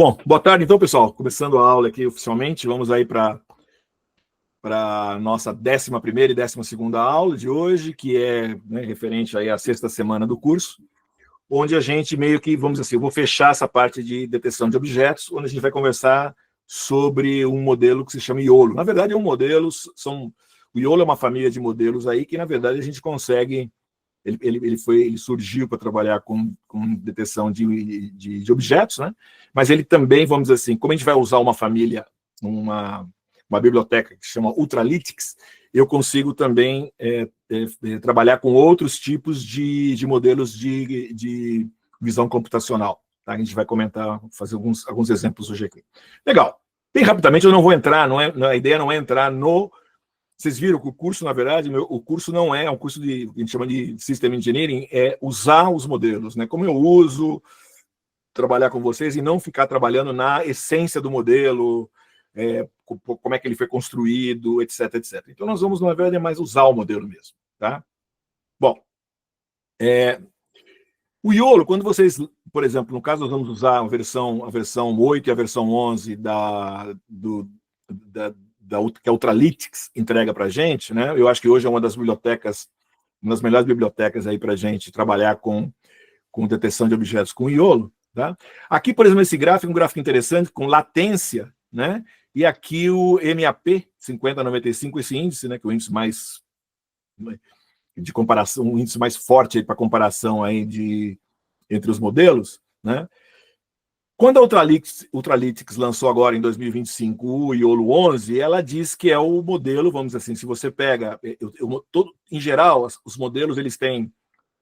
Bom, boa tarde então, pessoal. Começando a aula aqui oficialmente, vamos aí para a nossa 11ª e 12ª aula de hoje, que é, né, referente aí à 6ª semana do curso, onde a gente meio que, vamos dizer assim, eu vou fechar essa parte de detecção de objetos, onde a gente vai conversar sobre um modelo que se chama IOLO. Na verdade, é um modelo, o IOLO é uma família de modelos aí que, na verdade, a gente consegue... Ele surgiu para trabalhar com detecção de objetos, né? Mas ele também, vamos dizer assim, como a gente vai usar uma família, uma biblioteca que se chama Ultralytics, eu consigo também trabalhar com outros tipos de modelos de visão computacional. Tá? A gente vai comentar, fazer alguns exemplos hoje aqui. Legal. Bem rapidamente, eu não vou entrar, a ideia não é entrar no... Vocês viram que o curso, na verdade, o curso não é um curso que a gente chama de System Engineering, é usar os modelos, né? Como eu uso, trabalhar com vocês e não ficar trabalhando na essência do modelo, como é que ele foi construído, etc, etc. Então, nós vamos, na verdade, mais usar o modelo mesmo, tá? Bom, o IOLO, quando vocês, por exemplo, no caso, nós vamos usar a versão 8 e a versão 11 que a Ultralytics entrega para a gente, né? Eu acho que hoje é uma das melhores bibliotecas aí para a gente trabalhar com detecção de objetos com IOLO, tá? Aqui, por exemplo, esse gráfico é um gráfico interessante, com latência, né? E aqui o MAP 5095, esse índice, né? Que é o índice mais de comparação, um índice mais forte para comparação aí entre os modelos, né? Quando a Ultralytics lançou agora em 2025 o IOLO 11, ela diz que é o modelo, vamos dizer assim, se você pega, em geral, os modelos eles têm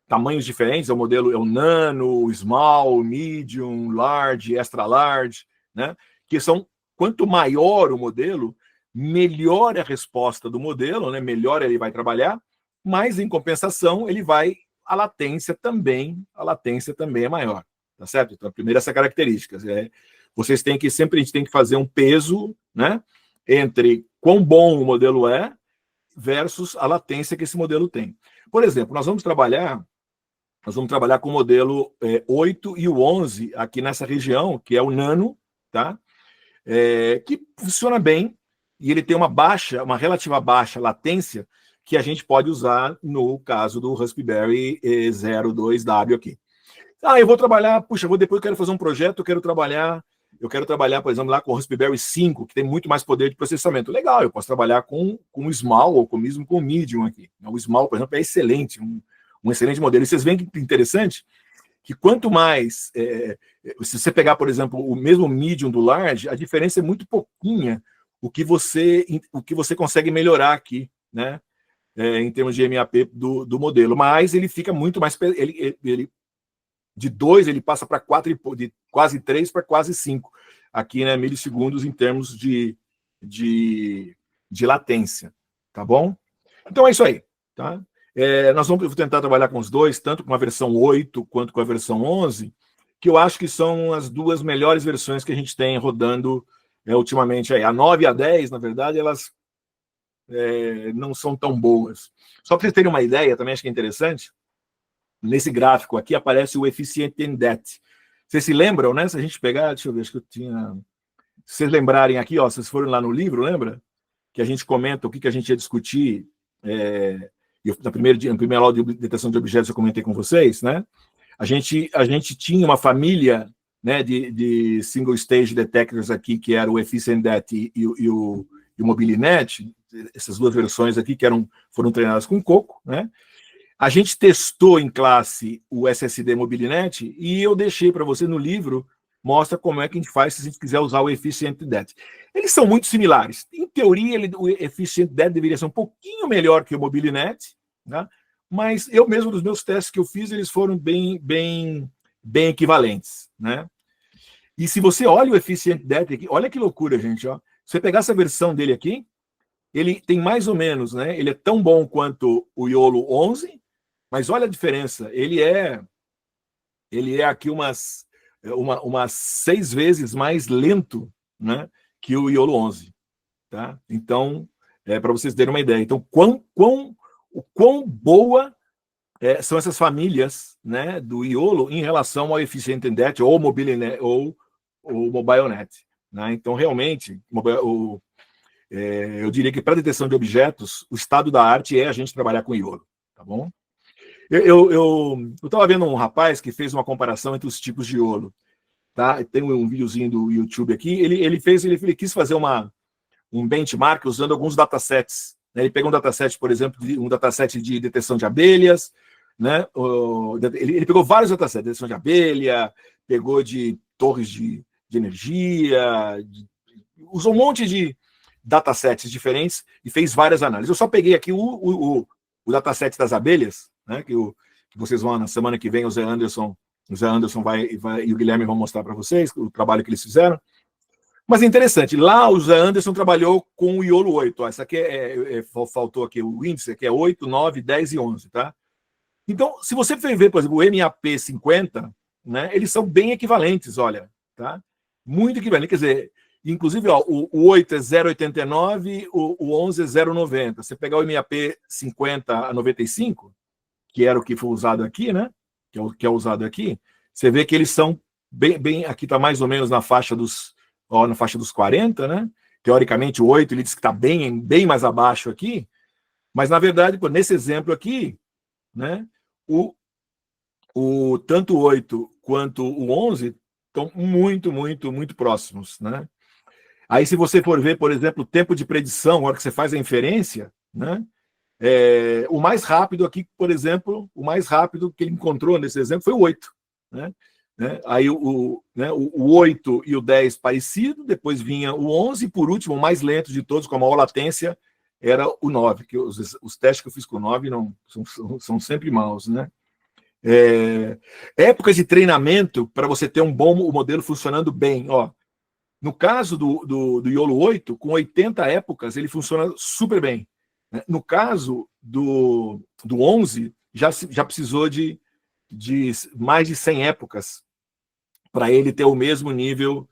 tamanhos diferentes, o modelo é o nano, o small, o medium, large, extra large, né? Que são, quanto maior o modelo, melhor a resposta do modelo, né? Melhor ele vai trabalhar, mas em compensação a latência também é maior. Tá certo? Então, a primeira essa característica. Vocês têm que a gente tem que fazer um peso, né, entre quão bom o modelo é versus a latência que esse modelo tem. Por exemplo, nós vamos trabalhar com o modelo 8 e o 11 aqui nessa região, que é o nano, tá? Que funciona bem e ele tem uma relativa baixa latência que a gente pode usar no caso do Raspberry 02W aqui. Eu vou trabalhar, depois eu quero fazer um projeto, eu quero trabalhar, por exemplo, lá com o Raspberry 5, que tem muito mais poder de processamento. Legal, eu posso trabalhar com o Small ou mesmo com o Medium aqui. O Small, por exemplo, é excelente, um excelente modelo. E vocês veem que interessante que quanto mais... se você pegar, por exemplo, o mesmo Medium do Large, a diferença é muito pouquinha o que você consegue melhorar aqui, né? Em termos de MAP do modelo. Mas ele fica muito mais... De 2 ele passa para 4, de quase 3 para quase 5, aqui, né, milissegundos em termos de latência, tá bom? Então é isso aí, tá? Nós vamos tentar trabalhar com os dois, tanto com a versão 8 quanto com a versão 11, que eu acho que são as duas melhores versões que a gente tem rodando ultimamente aí. A 9 e a 10, na verdade, elas não são tão boas. Só para vocês terem uma ideia, também acho que é interessante, nesse gráfico aqui aparece o Efficient in That. Vocês se lembram, né? Se a gente pegar, deixa eu ver, acho que eu tinha... Se vocês lembrarem aqui, ó, vocês foram lá no livro, lembra? Que a gente comenta o que a gente ia discutir. Na primeira aula de detecção de objetos eu comentei com vocês, né? A gente tinha uma família, né, de single stage detectors aqui, que era o Efficient That e o MobileNet, essas duas versões aqui que foram treinadas com Coco, né? A gente testou em classe o SSD MobileNet e eu deixei para você no livro, mostra como é que a gente faz se a gente quiser usar o Efficient Dat. Eles são muito similares. Em teoria, o Efficient Dat deveria ser um pouquinho melhor que o MobileNet, né? Mas eu mesmo, dos meus testes que eu fiz, eles foram bem equivalentes, né? E se você olha o Efficient Dat aqui, olha que loucura, gente. Ó. Se você pegar essa versão dele aqui, ele tem mais ou menos, né? Ele é tão bom quanto o IOLO 11, mas olha a diferença, ele é aqui umas 6 vezes mais lento, né, que o IOLO 11. Tá? Então, para vocês terem uma ideia. Então, quão boa são essas famílias, né, do IOLO em relação ao Efficient in That, ou MobileNet, ou o MobileNet. Né? Então, realmente, eu diria que para detecção de objetos, o estado da arte é a gente trabalhar com iolo. Tá bom? Eu estava vendo um rapaz que fez uma comparação entre os tipos de iolo. Tá? Tem um videozinho do YouTube aqui. Ele quis fazer um benchmark usando alguns datasets. Né? Ele pegou um dataset, por exemplo, um dataset de detecção de abelhas. Né? Ele pegou vários datasets, detecção de abelha, pegou de torres de energia, usou um monte de datasets diferentes e fez várias análises. Eu só peguei aqui o dataset das abelhas, né? Que vocês vão, na semana que vem, o Zé Anderson vai e o Guilherme vão mostrar para vocês o trabalho que eles fizeram. Mas é interessante, lá o Zé Anderson trabalhou com o iolo 8. Ó, essa aqui faltou aqui o índice, que é 8, 9, 10 e 11, tá? Então, se você for ver, por exemplo, o MAP 50, né, eles são bem equivalentes, olha, tá? Muito equivalente, quer dizer, inclusive, ó, o 8 é 0,89, o 11 é 0,90. Você pegar o MAP 50 a 95, que era o que foi usado aqui, né? Que é usado aqui, você vê que eles são bem aqui está mais ou menos na faixa dos 40, né? Teoricamente, o 8 ele diz que está bem mais abaixo aqui, mas na verdade, nesse exemplo aqui, né? Tanto o 8 quanto o 11 estão muito próximos, né? Aí, se você for ver, por exemplo, o tempo de predição, na hora que você faz a inferência, né? O mais rápido aqui, por exemplo, o mais rápido que ele encontrou nesse exemplo foi o 8. Né? Aí o 8 e o 10 parecido, depois vinha o 11, e por último, o mais lento de todos, com a maior latência, era o 9, que os testes que eu fiz com o 9 não, são sempre maus. Né? Épocas de treinamento para você ter um bom modelo funcionando bem. Ó, no caso do iolo 8, com 80 épocas, ele funciona super bem. No caso do 11, já precisou de mais de 100 épocas para ele ter o mesmo nível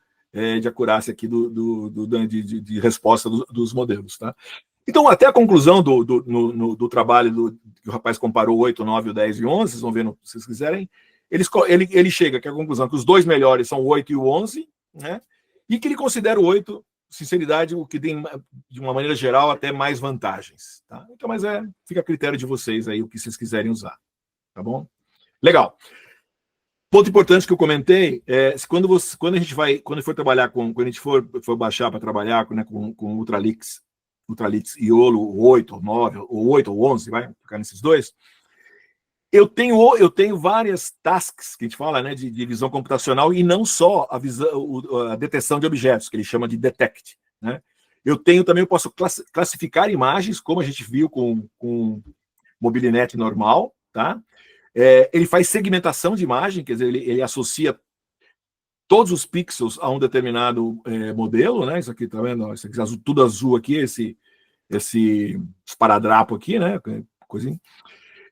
de acurácia aqui de resposta dos modelos. Tá? Então, até a conclusão do trabalho que o rapaz comparou o 8, 9, o 10 e o 11, vocês vão ver se vocês quiserem, ele chega que a conclusão que os dois melhores são o 8 e o 11, né? E que ele considera o 8, sinceridade, o que tem, de uma maneira geral, até mais vantagens. Tá? Então, mas fica a critério de vocês aí, o que vocês quiserem usar. Tá bom? Legal. Ponto importante que eu comentei quando a gente for trabalhar quando a gente for baixar para trabalhar com Ultralix iolo, o 8, o 9, o 8 ou 11, vai ficar nesses dois. Eu tenho várias tasks que a gente fala, né, de visão computacional, e não só a detecção de objetos, que ele chama de detect. Né? Eu posso classificar imagens, como a gente viu com Mobilinet normal. Tá? Ele faz segmentação de imagem, quer dizer, ele associa todos os pixels a um determinado modelo. Né? Isso aqui, tá vendo? Isso aqui, tudo azul aqui, esse esparadrapo aqui, né? Coisinha.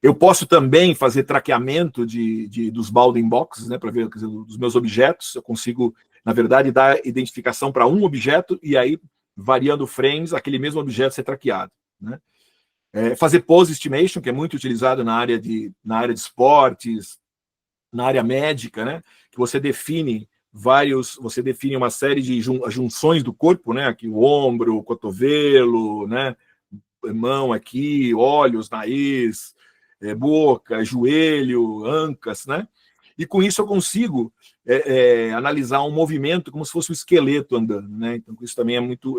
Eu posso também fazer traqueamento dos bounding boxes, né, para ver, quer dizer, dos meus objetos. Eu consigo, na verdade, dar identificação para um objeto e aí, variando frames, aquele mesmo objeto ser traqueado. Né? Fazer pose estimation, que é muito utilizado na área de esportes, na área médica, né, que você define uma série de junções do corpo, né, aqui o ombro, o cotovelo, né, mão aqui, olhos, nariz, boca, joelho, ancas, né? E com isso eu consigo analisar um movimento como se fosse um esqueleto andando, né? Então isso também é muito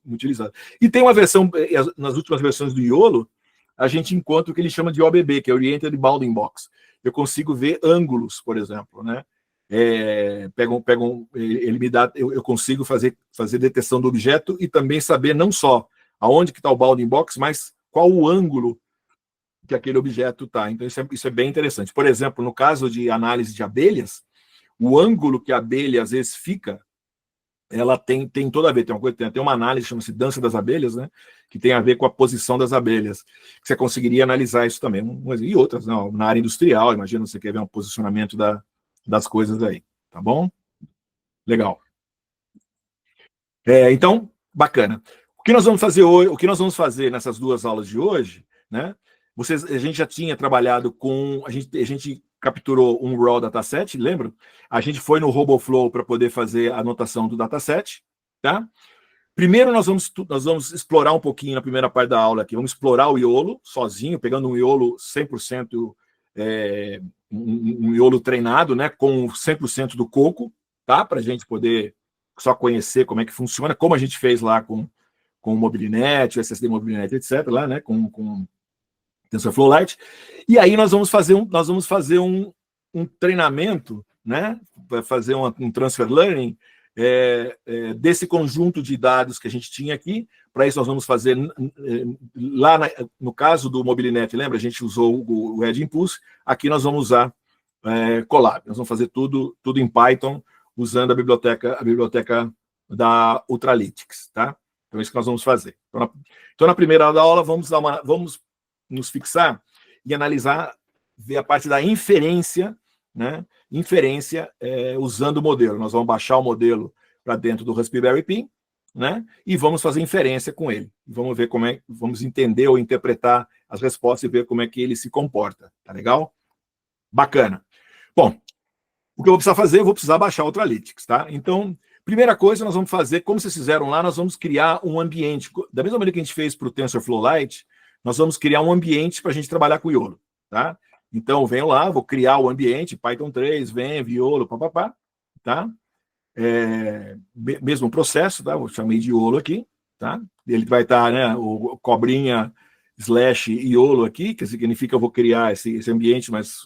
utilizado. E tem uma versão, nas últimas versões do iolo, a gente encontra o que ele chama de OBB, que é Oriented Bounding Box. Eu consigo ver ângulos, por exemplo, né? Ele me dá, eu consigo fazer detecção do objeto e também saber não só aonde que está o bounding box, mas qual o ângulo que aquele objeto está. Então, isso é bem interessante. Por exemplo, no caso de análise de abelhas, o ângulo que a abelha às vezes fica, ela tem toda a ver. Tem uma análise, chama-se dança das abelhas, né? Que tem a ver com a posição das abelhas. Que você conseguiria analisar isso também. E outras, não, na área industrial, imagina você quer ver um posicionamento das coisas aí. Tá bom? Legal. Então, bacana. O que nós vamos fazer hoje, o que nós vamos fazer nessas duas aulas de hoje, né? A gente já tinha trabalhado a gente capturou um raw dataset, lembra? A gente foi no RoboFlow para poder fazer a anotação do dataset, tá? Primeiro nós vamos explorar um pouquinho na primeira parte da aula aqui, vamos explorar o YOLO sozinho, pegando um YOLO 100%, um YOLO treinado, né, com 100% do coco, tá? Para a gente poder só conhecer como é que funciona, como a gente fez lá com o Mobilinet, o SSD Mobilinet, etc., lá, né, com TensorFlow Lite. E aí nós vamos fazer um treinamento, né, para fazer um transfer learning desse conjunto de dados que a gente tinha aqui. Para isso nós vamos fazer lá no caso do Mobilinet, lembra? A gente usou o Red Impulse. Aqui nós vamos usar Colab. Nós vamos fazer tudo em Python usando a biblioteca da Ultralytics, tá? Então é isso que nós vamos fazer. Então na primeira aula vamos nos fixar e analisar, ver a parte da inferência, né? Inferência usando o modelo. Nós vamos baixar o modelo para dentro do Raspberry Pi, né? E vamos fazer inferência com ele. Vamos ver vamos entender ou interpretar as respostas e ver como é que ele se comporta. Tá legal? Bacana. Bom, o que eu vou precisar fazer? Eu vou precisar baixar o Ultralytics, tá? Então, primeira coisa nós vamos fazer, como vocês fizeram lá, nós vamos criar um ambiente. Da mesma maneira que a gente fez para o TensorFlow Lite, nós vamos criar um ambiente para a gente trabalhar com o YOLO, tá? Então, eu venho lá, vou criar o ambiente, Python 3, vem, YOLO, papapá, tá? Mesmo processo, tá? Eu chamei de YOLO aqui, tá? Ele vai estar, né, o cobrinha / YOLO aqui, que significa que eu vou criar esse ambiente, mas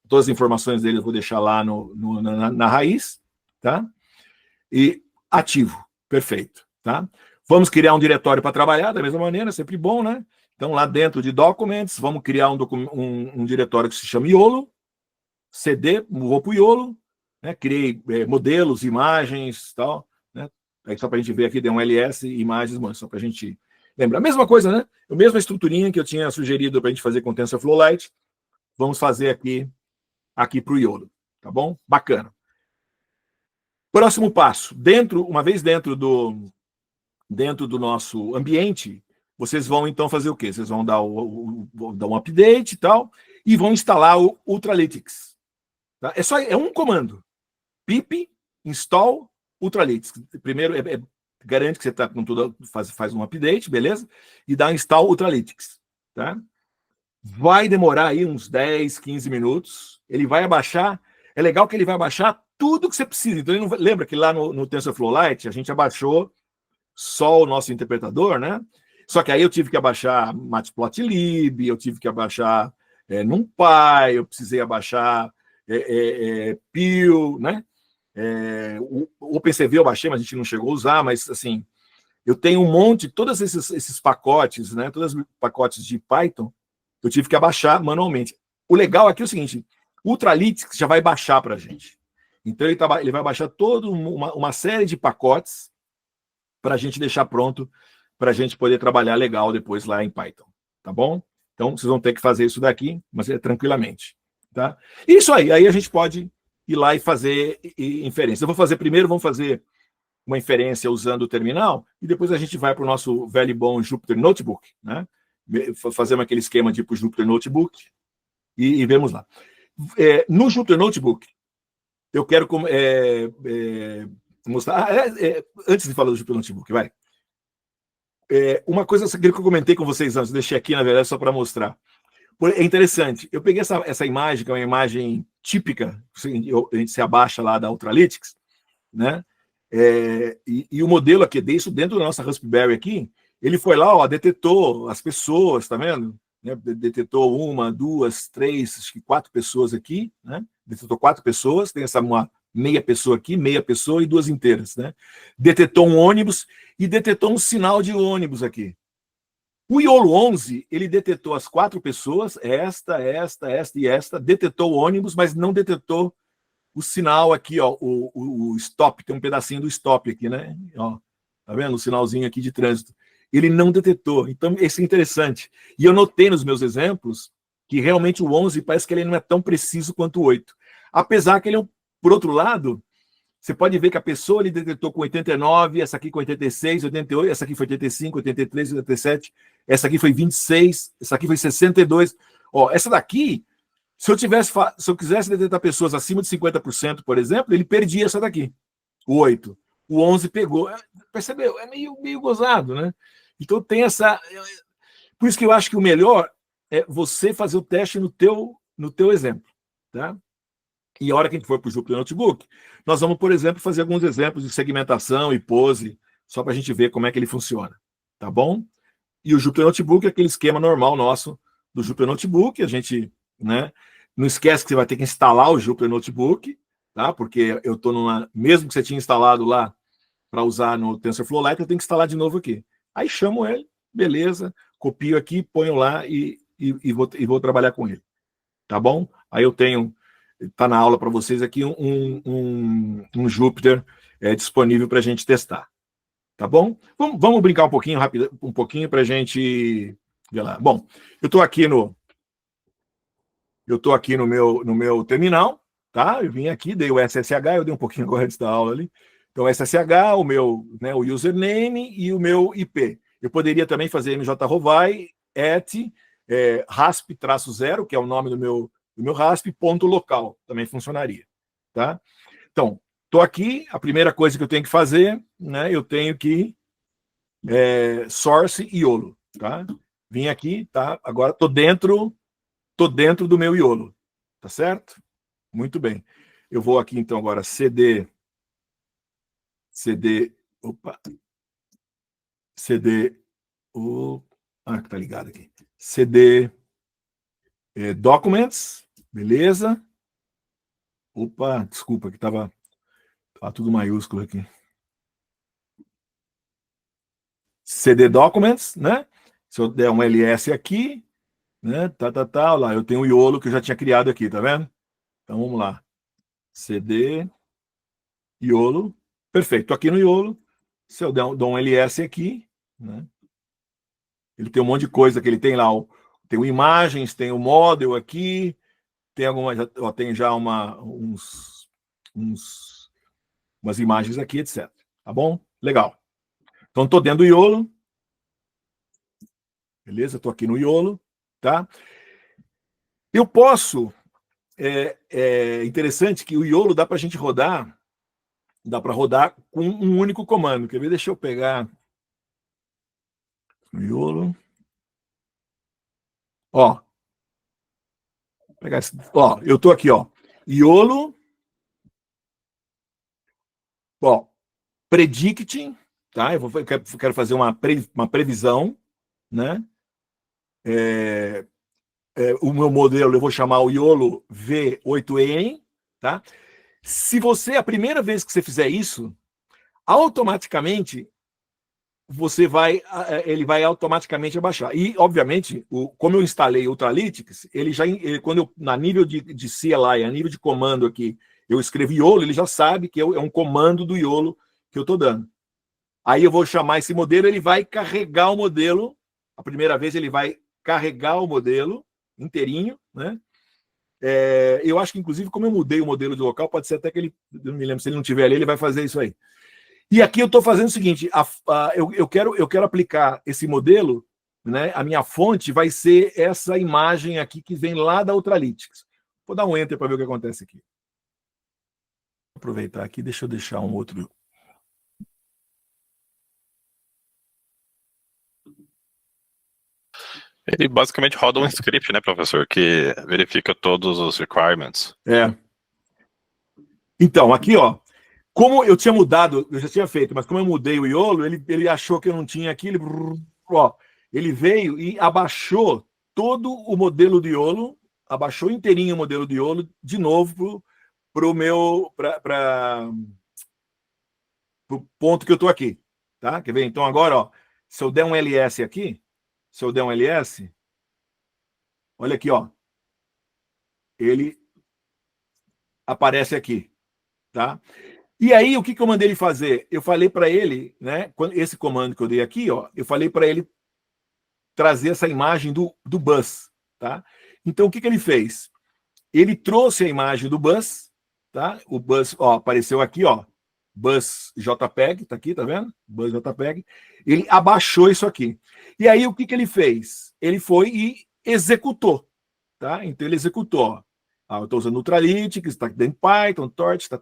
todas as informações dele eu vou deixar lá na raiz, tá? E ativo, perfeito, tá? Vamos criar um diretório para trabalhar da mesma maneira, sempre bom, né? Então, lá dentro de Documents, vamos criar um diretório que se chama YOLO, CD, vou para o YOLO, né? Criei modelos, imagens e tal, né? Aí só para a gente ver aqui, deu um ls, imagens, só para a gente lembrar. A mesma coisa, né? A mesma estruturinha que eu tinha sugerido para a gente fazer com o TensorFlow Lite, vamos fazer aqui para o YOLO, tá bom? Bacana. Próximo passo, uma vez dentro do nosso ambiente, vocês vão então fazer o quê? Vocês vão dar um update e tal, e vão instalar o Ultralytics. Tá? É um comando. pip install Ultralytics. Primeiro, garante que você está com tudo, faz um update, beleza? E dá um install Ultralytics. Tá? Vai demorar aí uns 10, 15 minutos. Ele vai abaixar. É legal que ele vai abaixar tudo que você precisa. Então, lembra que lá no TensorFlow Lite a gente abaixou só o nosso interpretador, né? Só que aí eu tive que abaixar Matplotlib, eu tive que abaixar NumPy, eu precisei abaixar Pil, né? O OpenCV eu baixei, mas a gente não chegou a usar, mas assim, eu tenho um monte, todos esses pacotes, né? Todos os pacotes de Python, eu tive que abaixar manualmente. O legal aqui é o seguinte, o Ultralytics já vai baixar para a gente. Então ele vai baixar toda uma série de pacotes para a gente deixar pronto, para a gente poder trabalhar legal depois lá em Python, tá bom? Então, vocês vão ter que fazer isso daqui, mas tranquilamente, tá? Isso aí a gente pode ir lá e fazer inferência. Vamos fazer uma inferência usando o terminal, e depois a gente vai para o nosso velho e bom Jupyter Notebook, né? Fazemos aquele esquema tipo Jupyter Notebook, e vemos lá. No Jupyter Notebook, eu quero mostrar... antes de falar do Jupyter Notebook, vai. Uma coisa que eu comentei com vocês antes, deixei aqui, na verdade, só para mostrar. É interessante. Eu peguei essa imagem, que é uma imagem típica, a gente se abaixa lá da Ultralytics, né? E o modelo aqui, isso dentro da nossa Raspberry aqui, ele foi lá, ó, detetou as pessoas, tá vendo? Né? Detetou 1, 2, 3, acho que 4 pessoas aqui, né? Detetou 4 pessoas, tem uma meia pessoa aqui, meia pessoa e 2 inteiras, né? Detetou um ônibus e detetou um sinal de ônibus aqui. O YOLO 11, ele detetou as 4 pessoas, esta e esta, detetou o ônibus, mas não detetou o sinal aqui, ó, o stop, tem um pedacinho do stop aqui, né? Ó, tá vendo? O sinalzinho aqui de trânsito. Ele não detetou. Então, isso é interessante. E eu notei nos meus exemplos que realmente o 11 parece que ele não é tão preciso quanto o 8. Apesar que ele, por outro lado, você pode ver que a pessoa ele detetou com 89, essa aqui com 86, 88, essa aqui foi 85, 83, 87, essa aqui foi 26, essa aqui foi 62. Ó, essa daqui Se eu quisesse detectar pessoas acima de 50%, por exemplo, ele perdia essa daqui, o 8. O 11 pegou. Percebeu? É meio gozado, né? Então tem essa... Por isso que eu acho que o melhor é você fazer o teste no teu exemplo, tá? E a hora que a gente for para o Jupyter Notebook, nós vamos, por exemplo, fazer alguns exemplos de segmentação e pose, só para a gente ver como é que ele funciona, tá bom? E o Jupyter Notebook é aquele esquema normal nosso do Jupyter Notebook, a gente, né? Não esquece que você vai ter que instalar o Jupyter Notebook, tá? Porque eu estou mesmo que você tinha instalado lá para usar no TensorFlow Lite, eu tenho que instalar de novo aqui. Aí chamo ele, beleza, copio aqui, ponho lá e vou trabalhar com ele, tá bom? Aí eu tenho, tá na aula para vocês aqui um Jupyter disponível para a gente testar, tá bom? Vamos brincar um pouquinho rápido, um pouquinho para a gente ver lá. Bom, eu estou aqui no meu terminal, tá? Eu vim aqui, dei o SSH, eu dei um pouquinho agora antes da aula ali. Então, SSH, o meu, né, o username e o meu IP. Eu poderia também fazer mjrovai rasp-0, que é o nome do meu rasp, ponto local, também funcionaria, tá? Então, estou aqui, a primeira coisa que eu tenho que fazer, né, eu tenho que source iolo, tá? Vim aqui, tá? Agora estou dentro do meu iolo, tá certo? Muito bem. Eu vou aqui, então, agora cd, opa, cd, que tá ligado aqui, cd documents, beleza? Opa, desculpa, que tava tudo maiúsculo aqui. cd documents, né? Se eu der um ls aqui, né? Lá, eu tenho o iolo que eu já tinha criado aqui, tá vendo? Então, vamos lá. cd iolo, perfeito, tô aqui no iolo. Se eu dou um ls aqui, né? Ele tem um monte de coisa que ele tem lá. Tem o imagens, tem o model aqui, tem algumas, tem já umas imagens aqui, etc. Tá bom? Legal. Então, estou dentro do iolo. Beleza? Estou aqui no iolo, tá? Eu posso... É interessante que o iolo dá para a gente rodar, com um único comando. Quer ver? Deixa eu pegar o iolo. Ó, eu estou aqui, ó. Iolo, ó, predicting, tá? Eu quero fazer uma previsão, né? O meu modelo eu vou chamar o iolo V8N, tá? Se você, a primeira vez que você fizer isso, automaticamente ele vai automaticamente abaixar. E, obviamente, como eu instalei o Ultralytics, quando eu, na nível de CLI, a nível de comando aqui, eu escrevi iolo, ele já sabe que é um comando do iolo que eu estou dando. Aí eu vou chamar esse modelo, ele vai carregar o modelo, a primeira vez ele vai carregar o modelo inteirinho, né? Eu acho que, inclusive, como eu mudei o modelo de local, pode ser até que ele, não me lembro, se ele não tiver ali, ele vai fazer isso aí. E aqui eu estou fazendo o seguinte, eu quero aplicar esse modelo, né? A minha fonte vai ser essa imagem aqui que vem lá da Ultralytics. Vou dar um Enter para ver o que acontece aqui. Vou aproveitar aqui, deixa eu deixar um outro... Ele basicamente roda um script, né, professor, que verifica todos os requirements. Então, aqui, ó, como eu tinha mudado, eu já tinha feito, mas como eu mudei o iolo, ele achou que eu não tinha aqui, ele veio e abaixou todo o modelo do iolo, abaixou inteirinho o modelo do iolo, de novo para o ponto que eu estou aqui, tá? Quer ver? Então agora, ó, se eu der um ls aqui, olha aqui, ó, ele aparece aqui, tá? E aí, o que eu mandei ele fazer? Eu falei para ele, né? Esse comando que eu dei aqui, ó, eu falei para ele trazer essa imagem do bus, tá? Então, o que ele fez? Ele trouxe a imagem do bus, tá? O bus, ó, apareceu aqui, ó, bus JPEG, tá aqui, tá vendo? Bus JPEG. Ele abaixou isso aqui. E aí, o que ele fez? Ele foi e executou, tá? Então, ele executou, ó. eu estou usando Ultralytics, está dentro de Python, Torch, está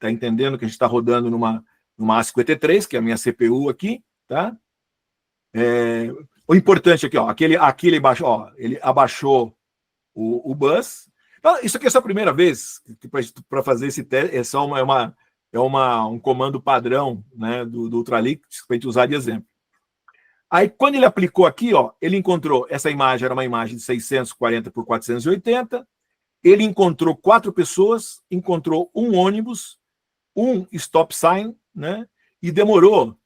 entendendo que a gente está rodando numa A53, que é a minha CPU aqui, tá? O importante aqui, ó, aqui ele abaixou o bus. Isso aqui é só a primeira vez para fazer esse teste, é só um comando padrão, né, do Ultralytics para a gente usar de exemplo. Aí, quando ele aplicou aqui, ó, ele encontrou, essa imagem era uma imagem de 640 por 480, ele encontrou 4 pessoas, encontrou um ônibus, um stop sign, né, e demorou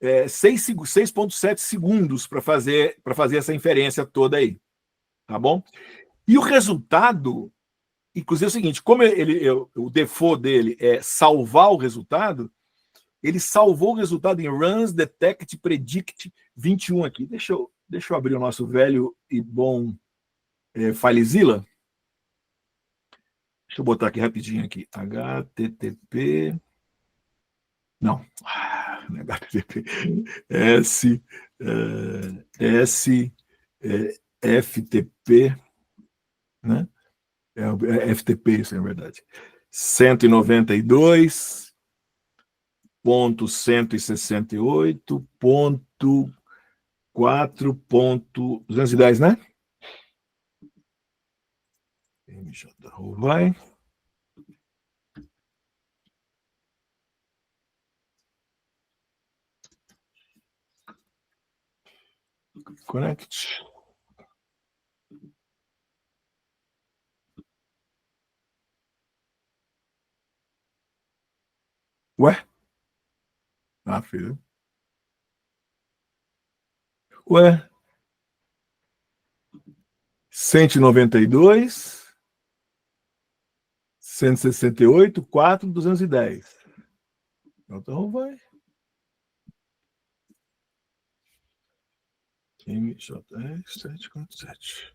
6,7 segundos para fazer essa inferência toda aí, tá bom? E o resultado, inclusive é o seguinte, como o default dele é salvar o resultado, ele salvou o resultado em runs, detect, predict 21 aqui. Deixa eu abrir o nosso velho e bom FileZilla. Deixa eu botar aqui rapidinho aqui. HTTP. Não. HTTP. FTP. Né? É FTP, isso é verdade. 192.168.4.210, né? Vai. Connect. Ué? Filho. Ué? 192, 168, 4, 210. Então vai. MJR 747.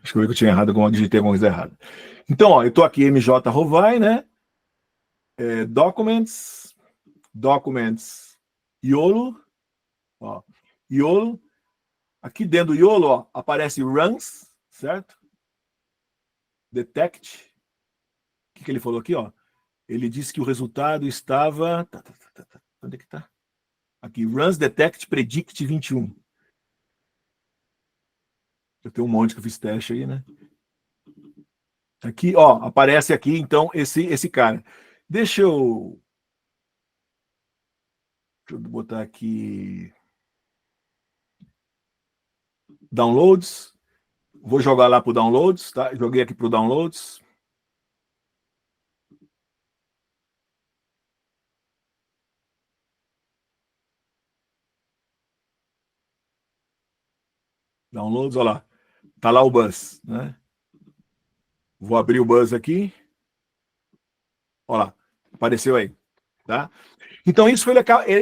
Acho que eu tinha errado, digitei alguma coisa errada. Então, ó, eu estou aqui, MJ Rovai, né? Documents, YOLO, ó, YOLO. Aqui dentro do YOLO, ó, aparece runs, certo? Detect. O que ele falou aqui, ó? Ele disse que o resultado estava... Onde é que tá? Aqui, runs, detect, predict 21. Eu tenho um monte que eu fiz teste aí, né? Aqui, ó, aparece aqui, então, esse cara. Deixa eu botar aqui... Downloads. Vou jogar lá para o Downloads, tá? Joguei aqui para o Downloads. Downloads, olha lá. Tá lá o Buzz, né? Vou abrir o Buzz aqui. Olha lá, apareceu aí, tá? Então isso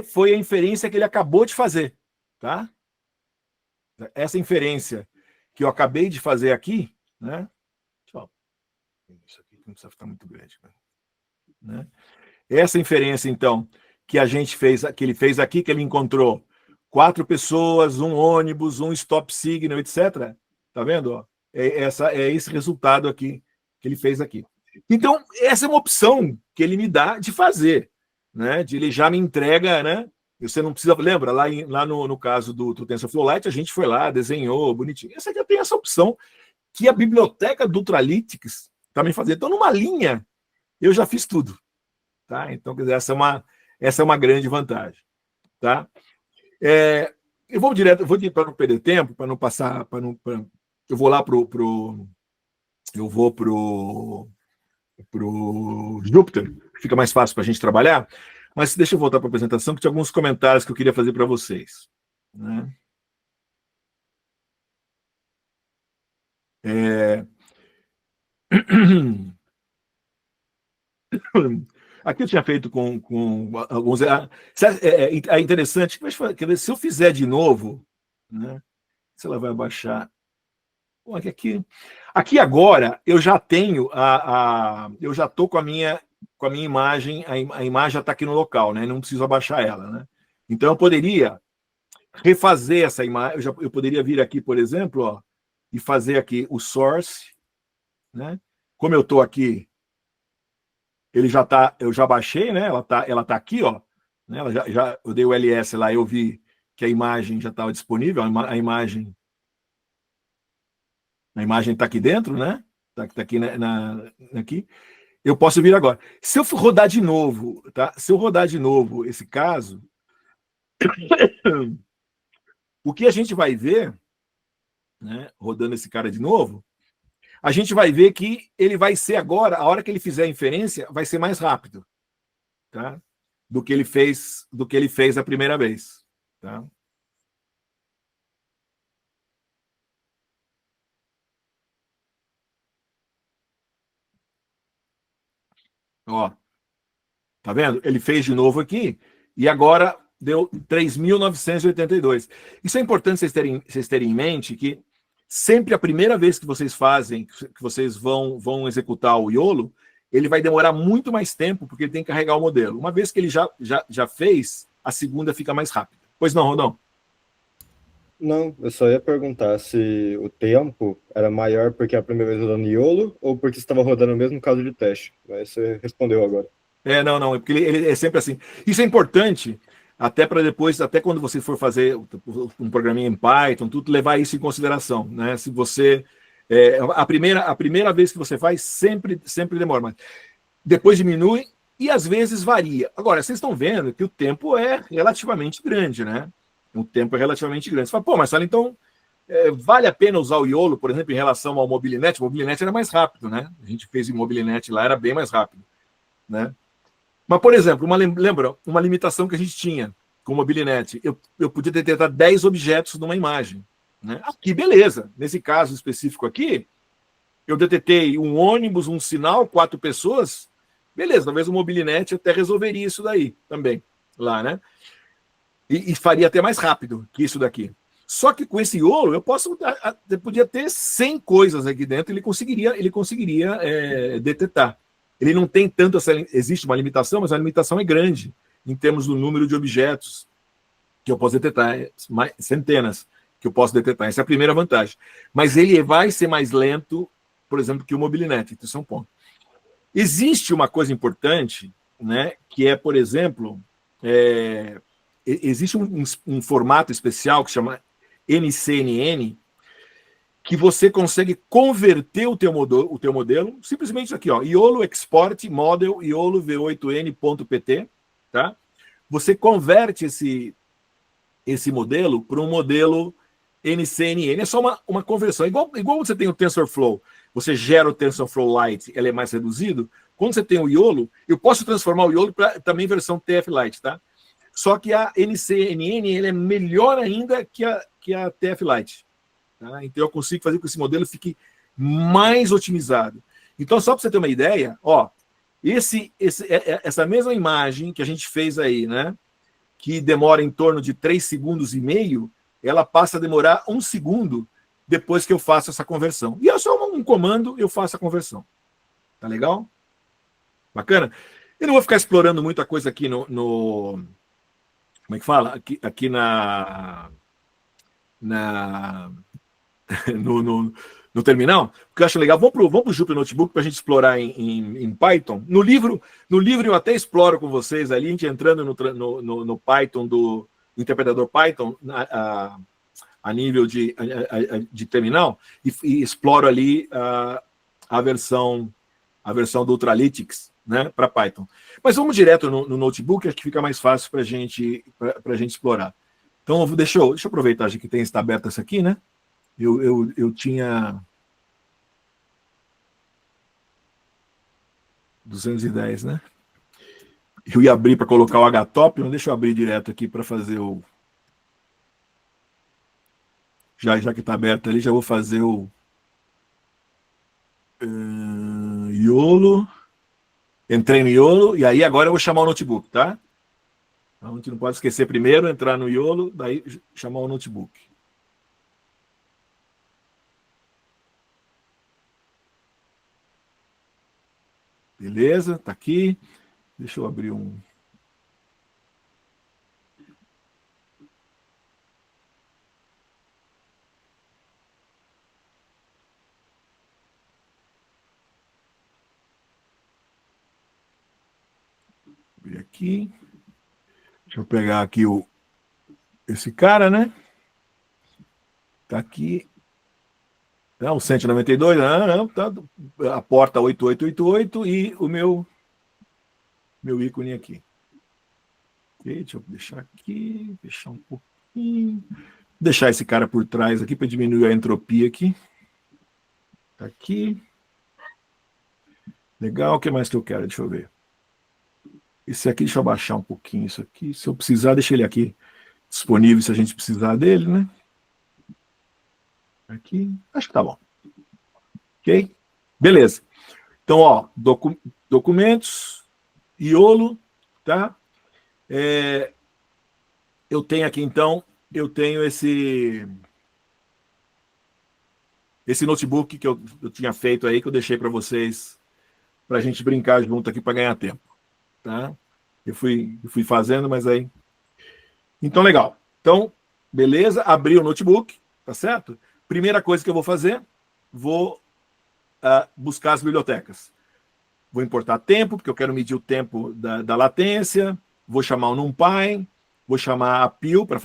foi a inferência que ele acabou de fazer, tá? Essa inferência que eu acabei de fazer aqui, né? Isso aqui não precisa ficar muito grande, né? Essa inferência, então, que ele fez aqui, que ele encontrou 4 pessoas, um ônibus, um stop signal, etc. Tá vendo? Ó? É esse resultado aqui que ele fez aqui. Então, essa é uma opção que ele me dá de fazer, né? Ele já me entrega, né? Você não precisa, lembra, lá no caso do TensorFlow Lite, a gente foi lá, desenhou, bonitinho. Essa aqui tem essa opção que a biblioteca do Ultralytics também fazia. Então, numa linha, eu já fiz tudo. Tá? Então, quer dizer, essa é uma grande vantagem. Tá? Eu vou direto para não perder tempo, para não passar, eu vou lá eu vou pro Jupyter, fica mais fácil para a gente trabalhar, mas deixa eu voltar para a apresentação, que tinha alguns comentários que eu queria fazer para vocês. Né? Aqui eu tinha feito com alguns... É interessante, se eu fizer de novo, né, se ela vai abaixar... Aqui agora eu já tenho eu já estou com a minha imagem, a imagem já está aqui no local, né? Não preciso abaixar ela, né? Então eu poderia refazer essa imagem, eu poderia vir aqui, por exemplo, ó, e fazer aqui o source, né? Como eu estou aqui, ele já tá, eu já baixei, né? Ela tá aqui, ó. Né? Ela eu dei o LS lá, eu vi que a imagem já estava disponível, a imagem está aqui dentro, né? Tá aqui aqui. Eu posso vir agora. Se eu rodar de novo, tá? Se eu rodar de novo esse caso, o que a gente vai ver, né? Rodando esse cara de novo, a gente vai ver que ele vai ser agora, a hora que ele fizer a inferência, vai ser mais rápido, tá? Do que ele fez a primeira vez, tá? Ó, tá vendo? Ele fez de novo aqui e agora deu 3.982. Isso é importante vocês terem em mente que sempre a primeira vez que vocês fazem, que vocês vão executar o YOLO, ele vai demorar muito mais tempo porque ele tem que carregar o modelo. Uma vez que ele já fez, a segunda fica mais rápida. Pois não, Rodão? Não, eu só ia perguntar se o tempo era maior porque a primeira vez rodando YOLO ou porque você estava rodando o mesmo caso de teste. Mas você respondeu agora. Não, é porque ele é sempre assim. Isso é importante até para depois, até quando você for fazer um programinha em Python, tudo levar isso em consideração, né? Se você a primeira vez que você faz sempre demora, mas depois diminui e às vezes varia. Agora, vocês estão vendo que o tempo é relativamente grande, né? O tempo é relativamente grande. Você fala, pô, mas então vale a pena usar o YOLO, por exemplo, em relação ao Mobilinet? O Mobilinet era mais rápido, né? A gente fez em Mobilinet lá, era bem mais rápido, né? Mas, por exemplo, lembra uma limitação que a gente tinha com o Mobilinet? Eu podia detectar 10 objetos numa imagem. Né? Aqui, beleza. Nesse caso específico aqui, eu detetei um ônibus, um sinal, 4 pessoas. Beleza, talvez o Mobilinet até resolveria isso daí também, lá, né? E faria até mais rápido que isso daqui. Só que com esse YOLO, eu podia ter 100 coisas aqui dentro, ele conseguiria detetar. Ele não tem tanto existe uma limitação, mas a limitação é grande em termos do número de objetos que eu posso detetar, centenas que eu posso detetar. Essa é a primeira vantagem. Mas ele vai ser mais lento, por exemplo, que o Mobilinet. Então, isso é um ponto. Existe uma coisa importante, né, que é, por exemplo, existe um formato especial que chama NCNN, que você consegue converter o teu modelo simplesmente aqui, ó, YOLO Export Model YOLO V8N.pt, tá? Você converte esse modelo para um modelo NCNN. É só uma conversão. Igual você tem o TensorFlow, você gera o TensorFlow Lite, ele é mais reduzido. Quando você tem o YOLO, eu posso transformar o YOLO para também versão TF Lite, tá? Só que a NCNN ele é melhor ainda que a TF Lite. Tá? Então eu consigo fazer com que esse modelo fique mais otimizado. Então, só para você ter uma ideia, ó, essa mesma imagem que a gente fez aí, né? Que demora em torno de 3,5 segundos, ela passa a demorar 1 segundo depois que eu faço essa conversão. E é só um comando, eu faço a conversão. Tá legal? Bacana? Eu não vou ficar explorando muita coisa aqui como é que fala? Aqui no terminal, porque eu acho legal. Vamos pro Jupyter Notebook para a gente explorar em Python. No livro eu até exploro com vocês ali, a gente entrando no Python do interpretador Python a nível de terminal e exploro ali a versão do Ultralytics, né, para Python. Mas vamos direto no notebook, acho que fica mais fácil para a gente explorar. Então, deixa eu aproveitar que tem está aberto essa aqui, né? Eu tinha 210, né? Eu ia abrir para colocar o HTOP, não deixa eu abrir direto aqui para fazer o. Já que está aberto ali, já vou fazer o YOLO. Entrei no YOLO e aí agora eu vou chamar o notebook, tá? Então, a gente não pode esquecer primeiro, entrar no YOLO, daí chamar o notebook. Beleza, tá aqui. Deixa eu abrir um. abrir aqui. Deixa eu pegar aqui esse cara, né? Tá aqui. Não, 192, não, tá, a porta 8888 e o meu ícone aqui. Ok, deixa eu deixar aqui, fechar um pouquinho. Deixar esse cara por trás aqui para diminuir a entropia aqui. Tá aqui. Legal, o que mais que eu quero? Deixa eu ver. Esse aqui, deixa eu abaixar um pouquinho isso aqui. Se eu precisar, deixa ele aqui disponível se a gente precisar dele, né? Aqui, acho que tá bom. Ok? Beleza. Então, ó, documentos, Iolo, tá? Eu tenho aqui, então, eu tenho esse notebook que eu tinha feito aí, que eu deixei para vocês, para a gente brincar junto aqui para ganhar tempo, tá? Eu fui fazendo, mas aí... Então, legal. Então, beleza, abri o notebook, tá certo? Primeira coisa que eu vou fazer, vou buscar as bibliotecas. Vou importar tempo, porque eu quero medir o tempo da latência, vou chamar o NumPy, vou chamar a PIL para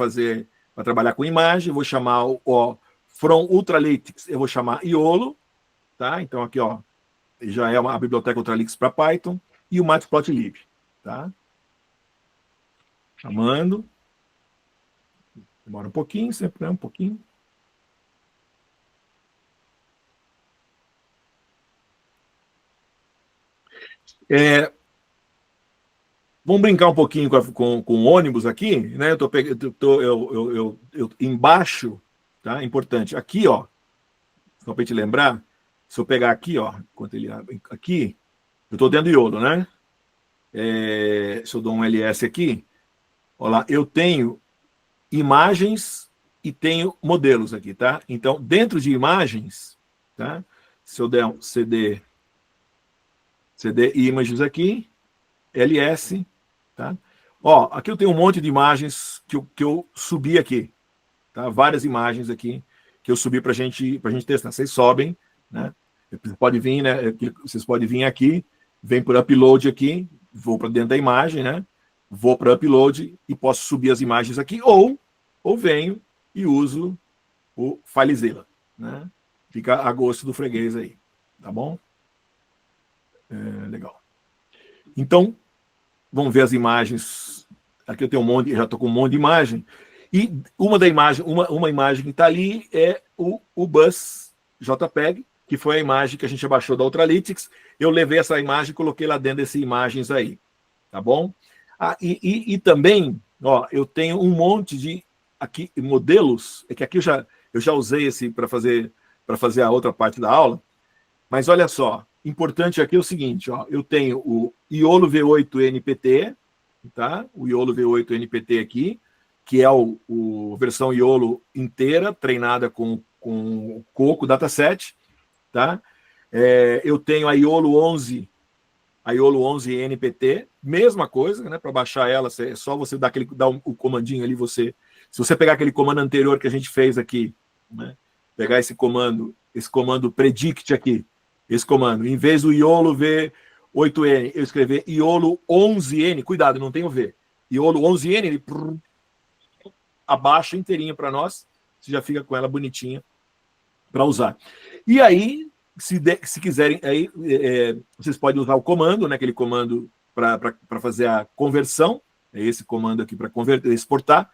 trabalhar com imagem, vou chamar o From Ultralytics, eu vou chamar Iolo, tá? Então aqui, ó, já é a biblioteca Ultralytics para Python, e o Matplotlib, tá? Chamando. Demora um pouquinho, sempre, né? Um pouquinho. Vamos brincar um pouquinho com o ônibus aqui, né? Eu embaixo, tá? Importante. Aqui, ó, só para te lembrar, se eu pegar aqui, ó, enquanto ele abre aqui, eu estou dentro do Iolo, né? Se eu dou um ls aqui, olha lá, eu tenho imagens e tenho modelos aqui, tá? Então, dentro de imagens, tá? Se eu der um cd images aqui, ls, tá? Ó, aqui eu tenho um monte de imagens que eu subi aqui, tá? Várias imagens aqui que eu subi para gente testar. Vocês sobem, né? Pode vir, né? Vocês podem vir aqui, vem por upload aqui, vou para dentro da imagem, né? Vou para upload e posso subir as imagens aqui, ou venho e uso o FileZilla, né? Fica a gosto do freguês aí, tá bom? Legal. Então, vamos ver as imagens. Aqui eu tenho já estou com um monte de imagem. E uma imagem que está ali é o Bus JPEG, que foi a imagem que a gente abaixou da Ultralytics. Eu levei essa imagem e coloquei lá dentro dessas imagens aí. Tá bom? E também, ó, eu tenho um monte de aqui modelos, é que aqui eu já usei esse para fazer a outra parte da aula. Mas olha só, importante aqui é o seguinte, ó, eu tenho o Iolo V8 NPT, tá? O Iolo V8 NPT aqui, que é a versão Iolo inteira, treinada com o Coco Dataset, tá? Eu tenho a Iolo 11 NPT, mesma coisa, né? Para baixar ela, é só você dar o comandinho ali, se você pegar aquele comando anterior que a gente fez aqui, né? Pegar esse comando predict aqui, esse comando, em vez do Iolo V8N, eu escrever Iolo 11N, cuidado, não tem o V. Iolo 11N, ele abaixa inteirinho para nós, você já fica com ela bonitinha para usar. E aí, se quiserem, aí, vocês podem usar o comando, né, aquele comando para fazer a conversão, é esse comando aqui para exportar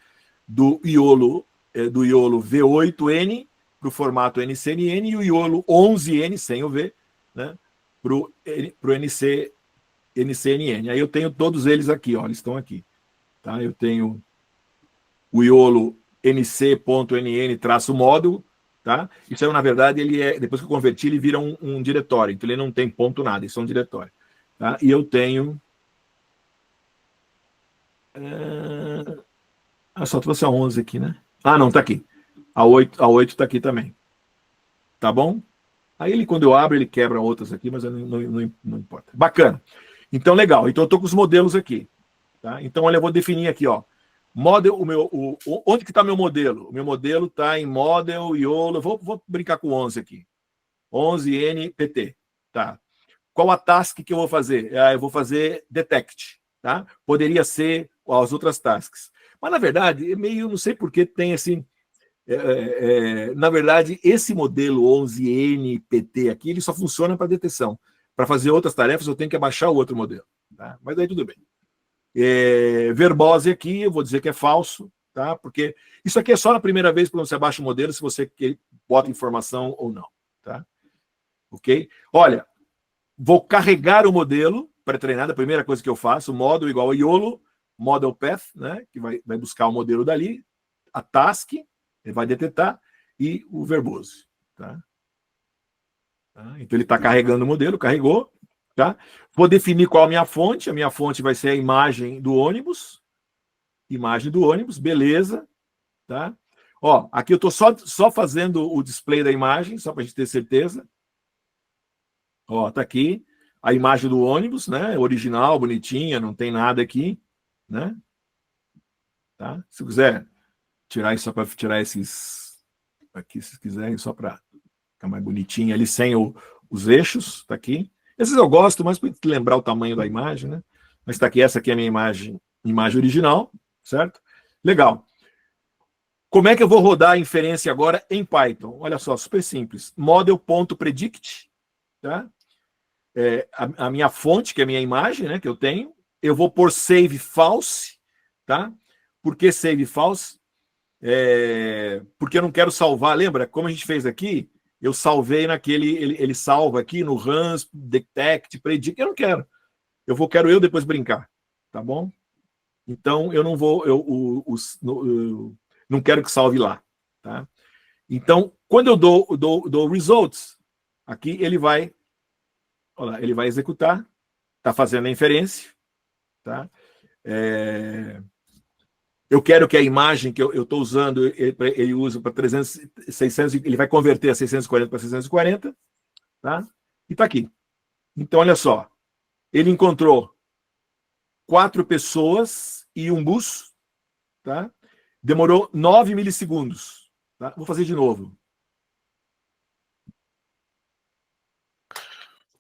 do Iolo V8N para o formato NCNN e o Iolo 11N, sem o V, né, para o NCNN. Aí eu tenho todos eles aqui, ó, eles estão aqui. Tá? Eu tenho o Iolo nc.nn-módulo, tá? Isso aí, na verdade, depois que eu converti, ele vira um diretório, então ele não tem ponto nada, isso é um diretório. Tá? E eu tenho... só trouxe a 11 aqui, né? Não, tá aqui. A 8 tá aqui também. Tá bom? Aí quando eu abro, ele quebra outras aqui, mas não importa. Bacana. Então, legal. Então, eu estou com os modelos aqui. Tá? Então, olha, eu vou definir aqui, ó. Model, onde que está meu modelo? O meu modelo está em Model, Iolo. Vou brincar com 11 aqui. 11NPT. Tá. Qual a task que eu vou fazer? Eu vou fazer Detect. tá? Poderia ser as outras tasks. Mas, na verdade, é meio, não sei por que tem assim... na verdade, esse modelo 11NPT aqui, ele só funciona para detecção. Para fazer outras tarefas, eu tenho que abaixar o outro modelo. Tá? Mas aí tudo bem. Verbose aqui, eu vou dizer que é falso, tá? Porque isso aqui é só na primeira vez quando você abaixa o modelo, se você bota informação ou não. Tá? Ok? Olha, vou carregar o modelo pré-treinado, a primeira coisa que eu faço, modo igual a YOLO, model path, né? Que vai buscar o modelo dali, a task, ele vai detectar, e o verbose. Tá? Então ele está carregando o modelo, carregou. Tá? Vou definir qual a minha fonte vai ser a imagem do ônibus. Imagem do ônibus, beleza. Tá? Ó, aqui eu estou só fazendo o display da imagem, só para a gente ter certeza. Ó, tá aqui a imagem do ônibus, né? Original, bonitinha, não tem nada aqui, né? Tá? Se quiser tirar isso, só para tirar esses aqui, se quiserem, só para ficar mais bonitinho ali, sem os eixos, tá aqui. Esses eu gosto, mas para lembrar o tamanho da imagem, né? Mas tá aqui, essa aqui é a minha imagem original, certo? Legal. Como é que eu vou rodar a inferência agora em Python? Olha só, super simples. Model.predict, tá? A minha fonte, que é a minha imagem, né, que eu tenho, eu vou pôr save false, tá? Por que save false? Porque eu não quero salvar, lembra? Como a gente fez aqui, eu salvei naquele, ele salva aqui no runs, detect, predict, eu não quero. Quero eu depois brincar, tá bom? Então, eu não vou, eu não quero que salve lá, tá? Então, quando eu dou results, aqui ele vai, olha lá, ele vai executar, tá fazendo a inferência, tá? Eu quero que a imagem que eu estou usando, ele usa para 300, 600, ele vai converter a 640 para 640, tá? E tá aqui. Então, olha só, ele encontrou 4 pessoas e um bus, tá? Demorou 9 milissegundos. Tá? Vou fazer de novo.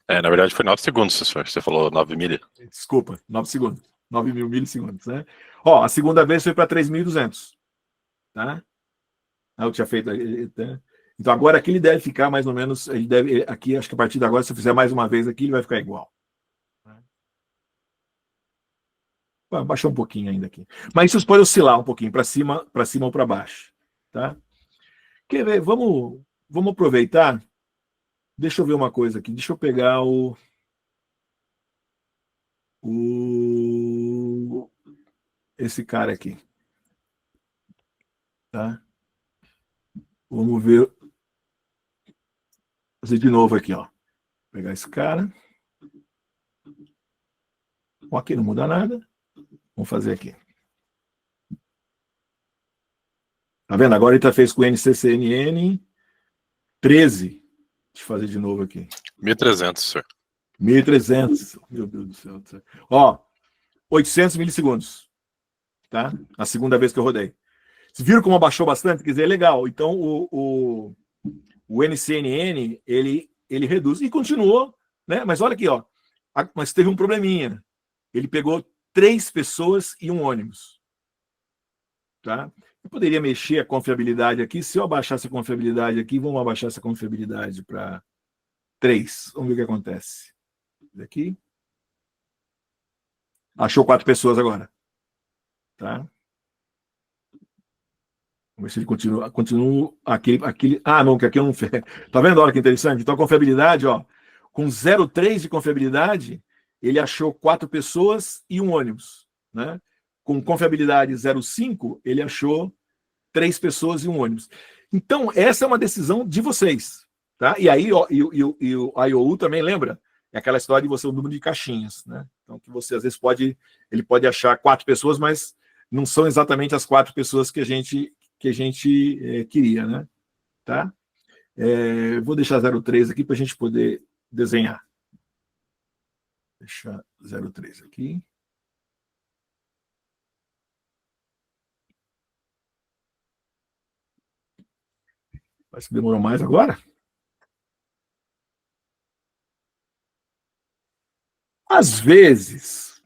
Na verdade foi 9 segundos, professor. Você falou 9 milha. Desculpa, 9 segundos. 9 mil milissegundos, né? Ó, a segunda vez foi para 3.200, tá? Eu tinha feito... Então, agora aqui ele deve ficar mais ou menos... Ele deve, aqui, acho que a partir de agora, se eu fizer mais uma vez aqui, ele vai ficar igual. Baixou um pouquinho ainda aqui. Mas isso pode oscilar um pouquinho, para cima ou para baixo. Tá? Quer ver? Vamos aproveitar. Deixa eu ver uma coisa aqui. Deixa eu pegar esse cara aqui. Tá? Vamos ver. Fazer de novo aqui, ó. Pegar esse cara. Aqui não muda nada. Vamos fazer aqui. Tá vendo? Agora ele fez com o NCCNN 13. Deixa eu fazer de novo aqui. 1.300, senhor. 1.300. Meu Deus do céu. Ó, 800 milissegundos. Tá? A segunda vez que eu rodei. Vocês viram como abaixou bastante? Quer dizer, é legal. Então, o NCNN, ele reduz. E continuou, né? Mas olha aqui, ó. Mas teve um probleminha. Ele pegou 3 pessoas e um ônibus. Tá? Eu poderia mexer a confiabilidade aqui. Se eu abaixasse a confiabilidade aqui, vamos abaixar essa confiabilidade para 3. Vamos ver o que acontece. Aqui. Achou 4 pessoas agora. Tá? Vamos ver se ele continua aquele. Ah, não, que aqui eu não. Tá vendo? Olha que interessante. Então, a confiabilidade, ó, com 0,3 de confiabilidade, ele achou 4 pessoas e um ônibus. Né? Com confiabilidade 0,5, ele achou 3 pessoas e um ônibus. Então, essa é uma decisão de vocês. Tá? E aí, ó, e o IOU também lembra? É aquela história de você o número de caixinhas. Né? Então, que você às vezes ele pode achar 4 pessoas, mas não são exatamente as 4 pessoas que a gente queria, né? Tá? Vou deixar 0,3 aqui para a gente poder desenhar. Deixar 0,3 aqui. Parece que demorou mais agora. Às vezes,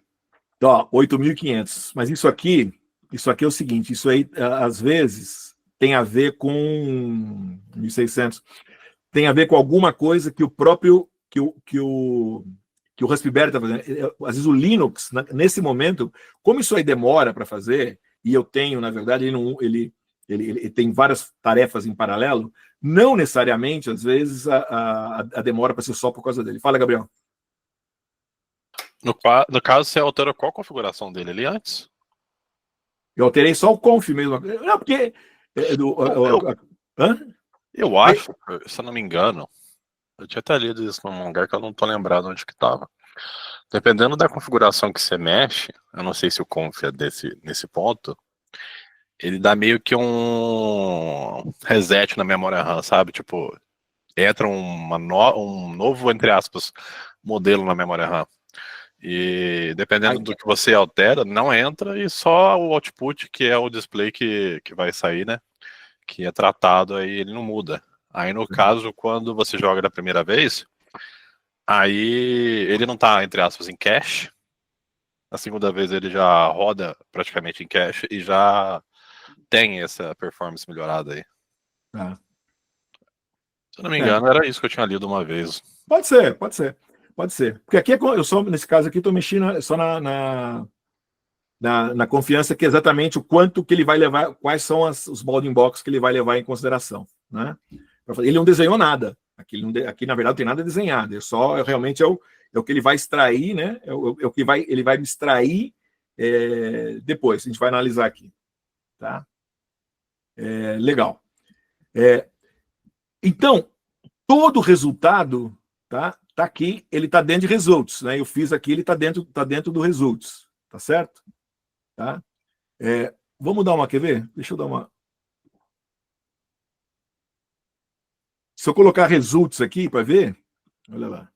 Ó, 8.500. Mas isso aqui é o seguinte, isso aí, às vezes, tem a ver com 1.600, tem a ver com alguma coisa que o próprio, que o Raspberry está fazendo. Às vezes o Linux, nesse momento, como isso aí demora para fazer, e eu tenho, na verdade, ele tem várias tarefas em paralelo, não necessariamente, às vezes, a demora para ser só por causa dele. Fala, Gabriel. No caso, você alterou qual a configuração dele ali antes? Eu alterei só o conf mesmo. Não, porque... Eu acho, se eu não me engano, eu tinha até lido isso num lugar que eu não tô lembrado onde que tava. Dependendo da configuração que você mexe, eu não sei se o conf é nesse ponto, ele dá meio que um reset na memória RAM, sabe? Tipo, entra um novo, entre aspas, modelo na memória RAM. E dependendo do que você altera, não entra, e só o output, que é o display que vai sair, né? Que é tratado, aí ele não muda. Aí no caso, quando você joga da primeira vez, aí ele não tá, entre aspas, em cache. Na segunda vez ele já roda praticamente em cache e já tem essa performance melhorada aí. Ah. Se eu não me engano, era isso que eu tinha lido uma vez. Pode ser. Porque aqui eu só, nesse caso aqui, estou mexendo só na confiança que é exatamente o quanto que ele vai levar, quais são os bounding box que ele vai levar em consideração, né? Ele não desenhou nada. Aqui, na verdade, não tem nada desenhado. Realmente é o que ele vai extrair, né? É o que ele vai me extrair depois. A gente vai analisar aqui, tá? Legal. Então, todo o resultado, tá aqui, ele está dentro de results, né? Eu fiz aqui, ele está dentro do results, tá certo? Tá? Vamos dar uma, quer ver? Deixa eu dar uma. Se eu colocar results aqui para ver, olha lá.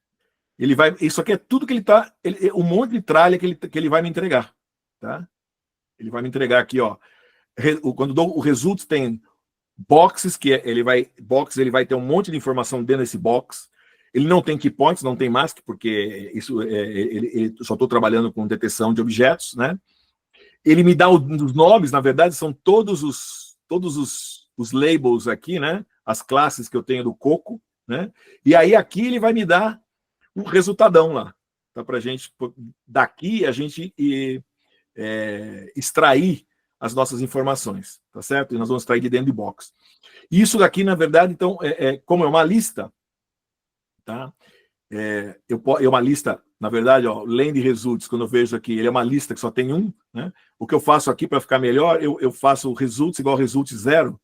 Ele vai. Isso aqui é tudo que ele está. Um monte de tralha que ele vai me entregar, tá? Ele vai me entregar aqui, ó. Quando dou o results, tem boxes que ele vai ter um monte de informação dentro desse box. Ele não tem key points, não tem mask, porque isso ele só estou trabalhando com detecção de objetos, né? Ele me dá os nomes, na verdade, são todos os labels aqui, né? As classes que eu tenho do Coco, né? E aí aqui ele vai me dar um resultadão lá, tá? Para gente daqui a gente extrair as nossas informações, tá certo? E nós vamos extrair de dentro do box. Isso daqui, na verdade, então, como é uma lista, tá? É uma lista, na verdade, ó, Land Results, quando eu vejo aqui, ele é uma lista que só tem um, né? O que eu faço aqui para ficar melhor, eu faço Results igual Results 0,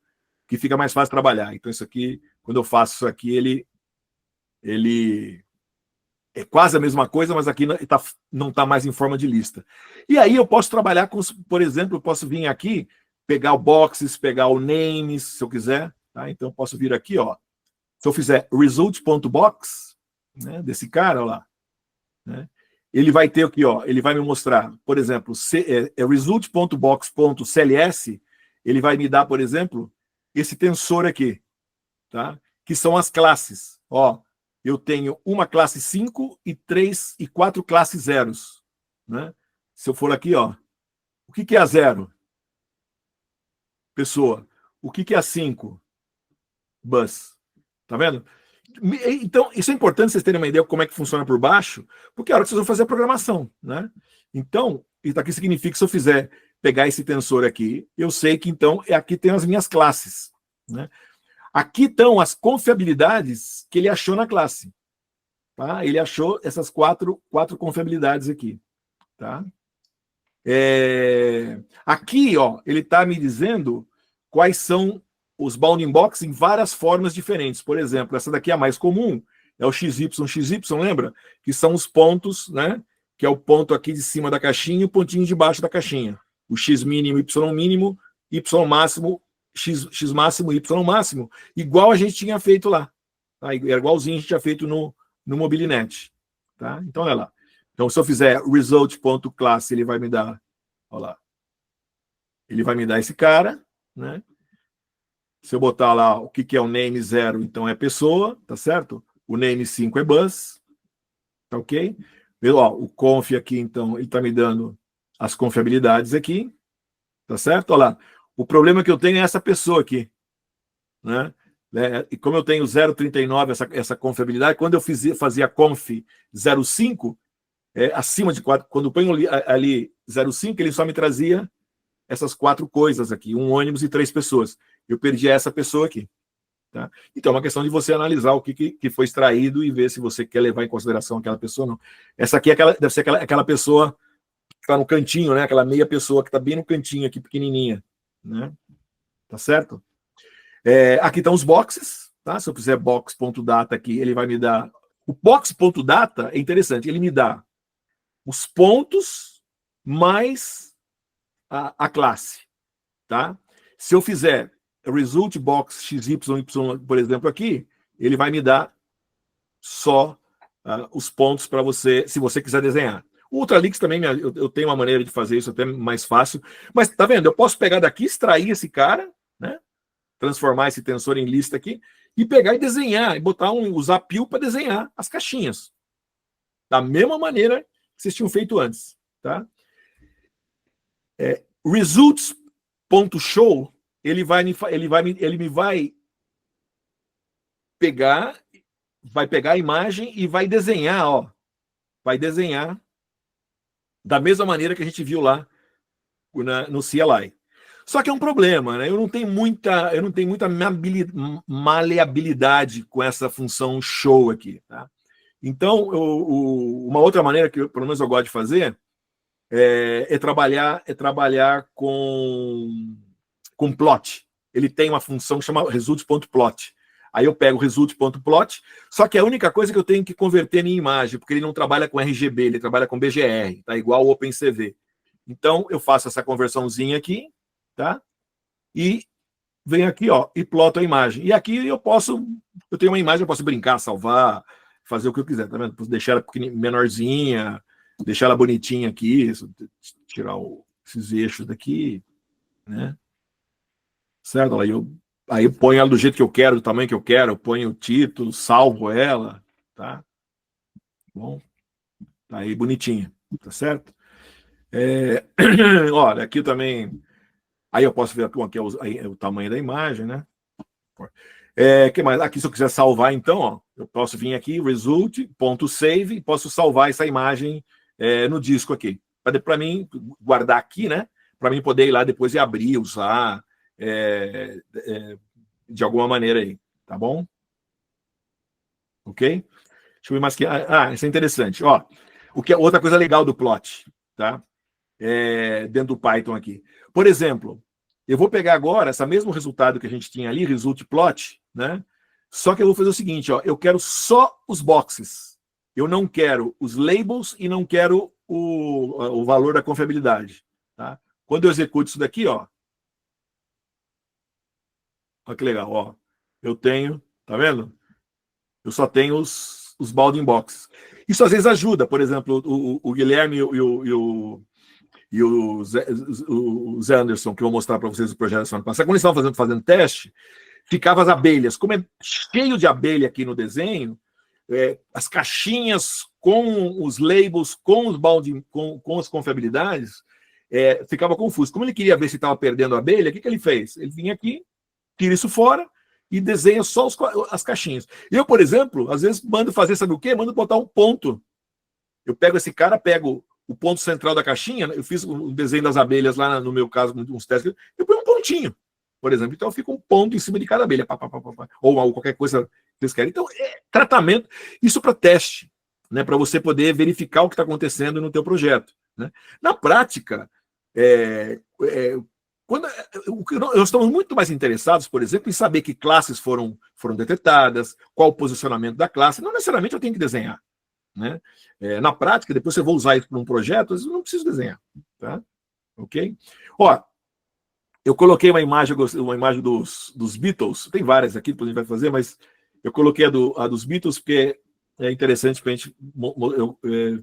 que fica mais fácil trabalhar. Então, isso aqui, quando eu faço isso aqui, ele é quase a mesma coisa, mas aqui não está mais em forma de lista. E aí eu posso trabalhar com, por exemplo, eu posso vir aqui, pegar o boxes, pegar o names, se eu quiser, tá? Então eu posso vir aqui, ó. Se eu fizer result.box, né, desse cara, ó lá, né, ele vai ter aqui, ó, ele vai me mostrar, por exemplo, result.box.cls, ele vai me dar, por exemplo, esse tensor aqui, tá? Que são as classes. Ó, eu tenho uma classe 5 e 3 e 4 classes zeros, né? Se eu for aqui, ó, o que é a 0? Pessoa. O que é a 5? Bus. Tá vendo? Então, isso é importante vocês terem uma ideia de como é que funciona por baixo, porque é a hora que vocês vão fazer a programação, né? Então, isso aqui significa que se eu fizer pegar esse tensor aqui, eu sei que então aqui tem as minhas classes, né? Aqui estão as confiabilidades que ele achou na classe, tá? Ele achou essas quatro confiabilidades aqui, tá? Aqui, ó, ele está me dizendo quais são os bounding box em várias formas diferentes. Por exemplo, essa daqui é a mais comum, é o XY, lembra? Que são os pontos, né? Que é o ponto aqui de cima da caixinha e o pontinho de baixo da caixinha. O X mínimo, Y mínimo, Y máximo, X máximo, Y máximo, igual a gente tinha feito lá. Tá? Era igualzinho a gente tinha feito no Mobilinet. Tá? Então, olha lá. Então, se eu fizer result.class, ele vai me dar, olha lá, ele vai me dar esse cara, né? Se eu botar lá o que é o name 0, então é pessoa, tá certo? O name 5 é bus, tá ok? Ó, o conf aqui, então, ele tá me dando as confiabilidades aqui, tá certo? Olha lá, o problema que eu tenho é essa pessoa aqui, né? E como eu tenho 0,39 essa confiabilidade, quando eu fazia conf 0,5, acima de 4, quando eu ponho ali 0,5, ele só me trazia essas 4 coisas aqui, um ônibus e 3 pessoas. Eu perdi essa pessoa aqui. Tá? Então é uma questão de você analisar o que foi extraído e ver se você quer levar em consideração aquela pessoa ou não. Essa aqui deve ser aquela pessoa que está no cantinho, né? Aquela meia pessoa que está bem no cantinho aqui, pequenininha. Né? Tá certo? Aqui estão os boxes. Tá? Se eu fizer box.data aqui, ele vai me dar... O box.data é interessante, ele me dá os pontos mais a classe. Tá? Se eu fizer result box XYY, por exemplo, aqui, ele vai me dar só os pontos para você, se você quiser desenhar. O Ultralix também, eu tenho uma maneira de fazer isso até mais fácil, mas tá vendo? Eu posso pegar daqui, extrair esse cara, né? Transformar esse tensor em lista aqui, e pegar e desenhar, e usar Pil para desenhar as caixinhas. Da mesma maneira que vocês tinham feito antes. Tá? Results.show, ele me vai pegar a imagem e vai desenhar, ó. Vai desenhar da mesma maneira que a gente viu lá no CLI. Só que é um problema, né? Eu não tenho muita maleabilidade com essa função show aqui, tá? Então, uma outra maneira que pelo menos eu gosto de fazer é trabalhar com plot. Ele tem uma função que chama results.plot. Aí eu pego o result.plot, só que a única coisa que eu tenho que converter em imagem, porque ele não trabalha com RGB, ele trabalha com BGR, tá igual o OpenCV. Então eu faço essa conversãozinha aqui, tá? E venho aqui, ó, e ploto a imagem. E aqui eu tenho uma imagem, eu posso brincar, salvar, fazer o que eu quiser, tá vendo? Posso deixar ela menorzinha, deixar ela bonitinha aqui, tirar esses eixos daqui, né? Certo? Aí eu ponho ela do jeito que eu quero, do tamanho que eu quero, eu ponho o título, salvo ela, tá? Bom, tá aí bonitinha, tá certo? Olha, aqui também, aí eu posso ver aqui é o tamanho da imagem, né? Que mais? Aqui, se eu quiser salvar, então, ó, eu posso vir aqui, result.save, e posso salvar essa imagem no disco aqui. Para mim, guardar aqui, né? Para mim poder ir lá depois e abrir, usar de alguma maneira aí, tá bom? Ok? Deixa eu ver mais aqui. Isso é interessante. Ó, outra coisa legal do plot, tá? Dentro do Python aqui. Por exemplo, eu vou pegar agora esse mesmo resultado que a gente tinha ali, result plot, né? Só que eu vou fazer o seguinte, ó, eu quero só os boxes. Eu não quero os labels e não quero o valor da confiabilidade, tá? Quando eu executo isso daqui, ó, olha que legal, ó, eu tenho, tá vendo? Eu só tenho os bounding boxes. Isso às vezes ajuda, por exemplo, o Guilherme e o Zé Anderson, que eu vou mostrar para vocês o projeto da semana passada, quando eles estavam fazendo teste, ficavam as abelhas. Como é cheio de abelha aqui no desenho, as caixinhas com os labels, com os bounding, com as confiabilidades, ficava confuso. Como ele queria ver se estava perdendo a abelha, o que ele fez? Ele vinha aqui, tira isso fora e desenha só as caixinhas. Eu, por exemplo, às vezes mando fazer, sabe o quê? Mando botar um ponto. Eu pego esse cara, pego o ponto central da caixinha, eu fiz o desenho das abelhas lá, no meu caso, uns testes, eu ponho um pontinho, por exemplo. Então, fica um ponto em cima de cada abelha, ou qualquer coisa que vocês querem. Então, tratamento, isso para teste, né, para você poder verificar o que está acontecendo no teu projeto. Né? Na prática, nós estamos muito mais interessados, por exemplo, em saber que classes foram detectadas, qual o posicionamento da classe. Não necessariamente eu tenho que desenhar. Né? Na prática, depois eu vou usar isso para um projeto, eu não preciso desenhar. Tá? Ok? Ó, eu coloquei uma imagem dos Beatles, tem várias aqui que a gente vai fazer, mas eu coloquei a dos Beatles porque é interessante para a gente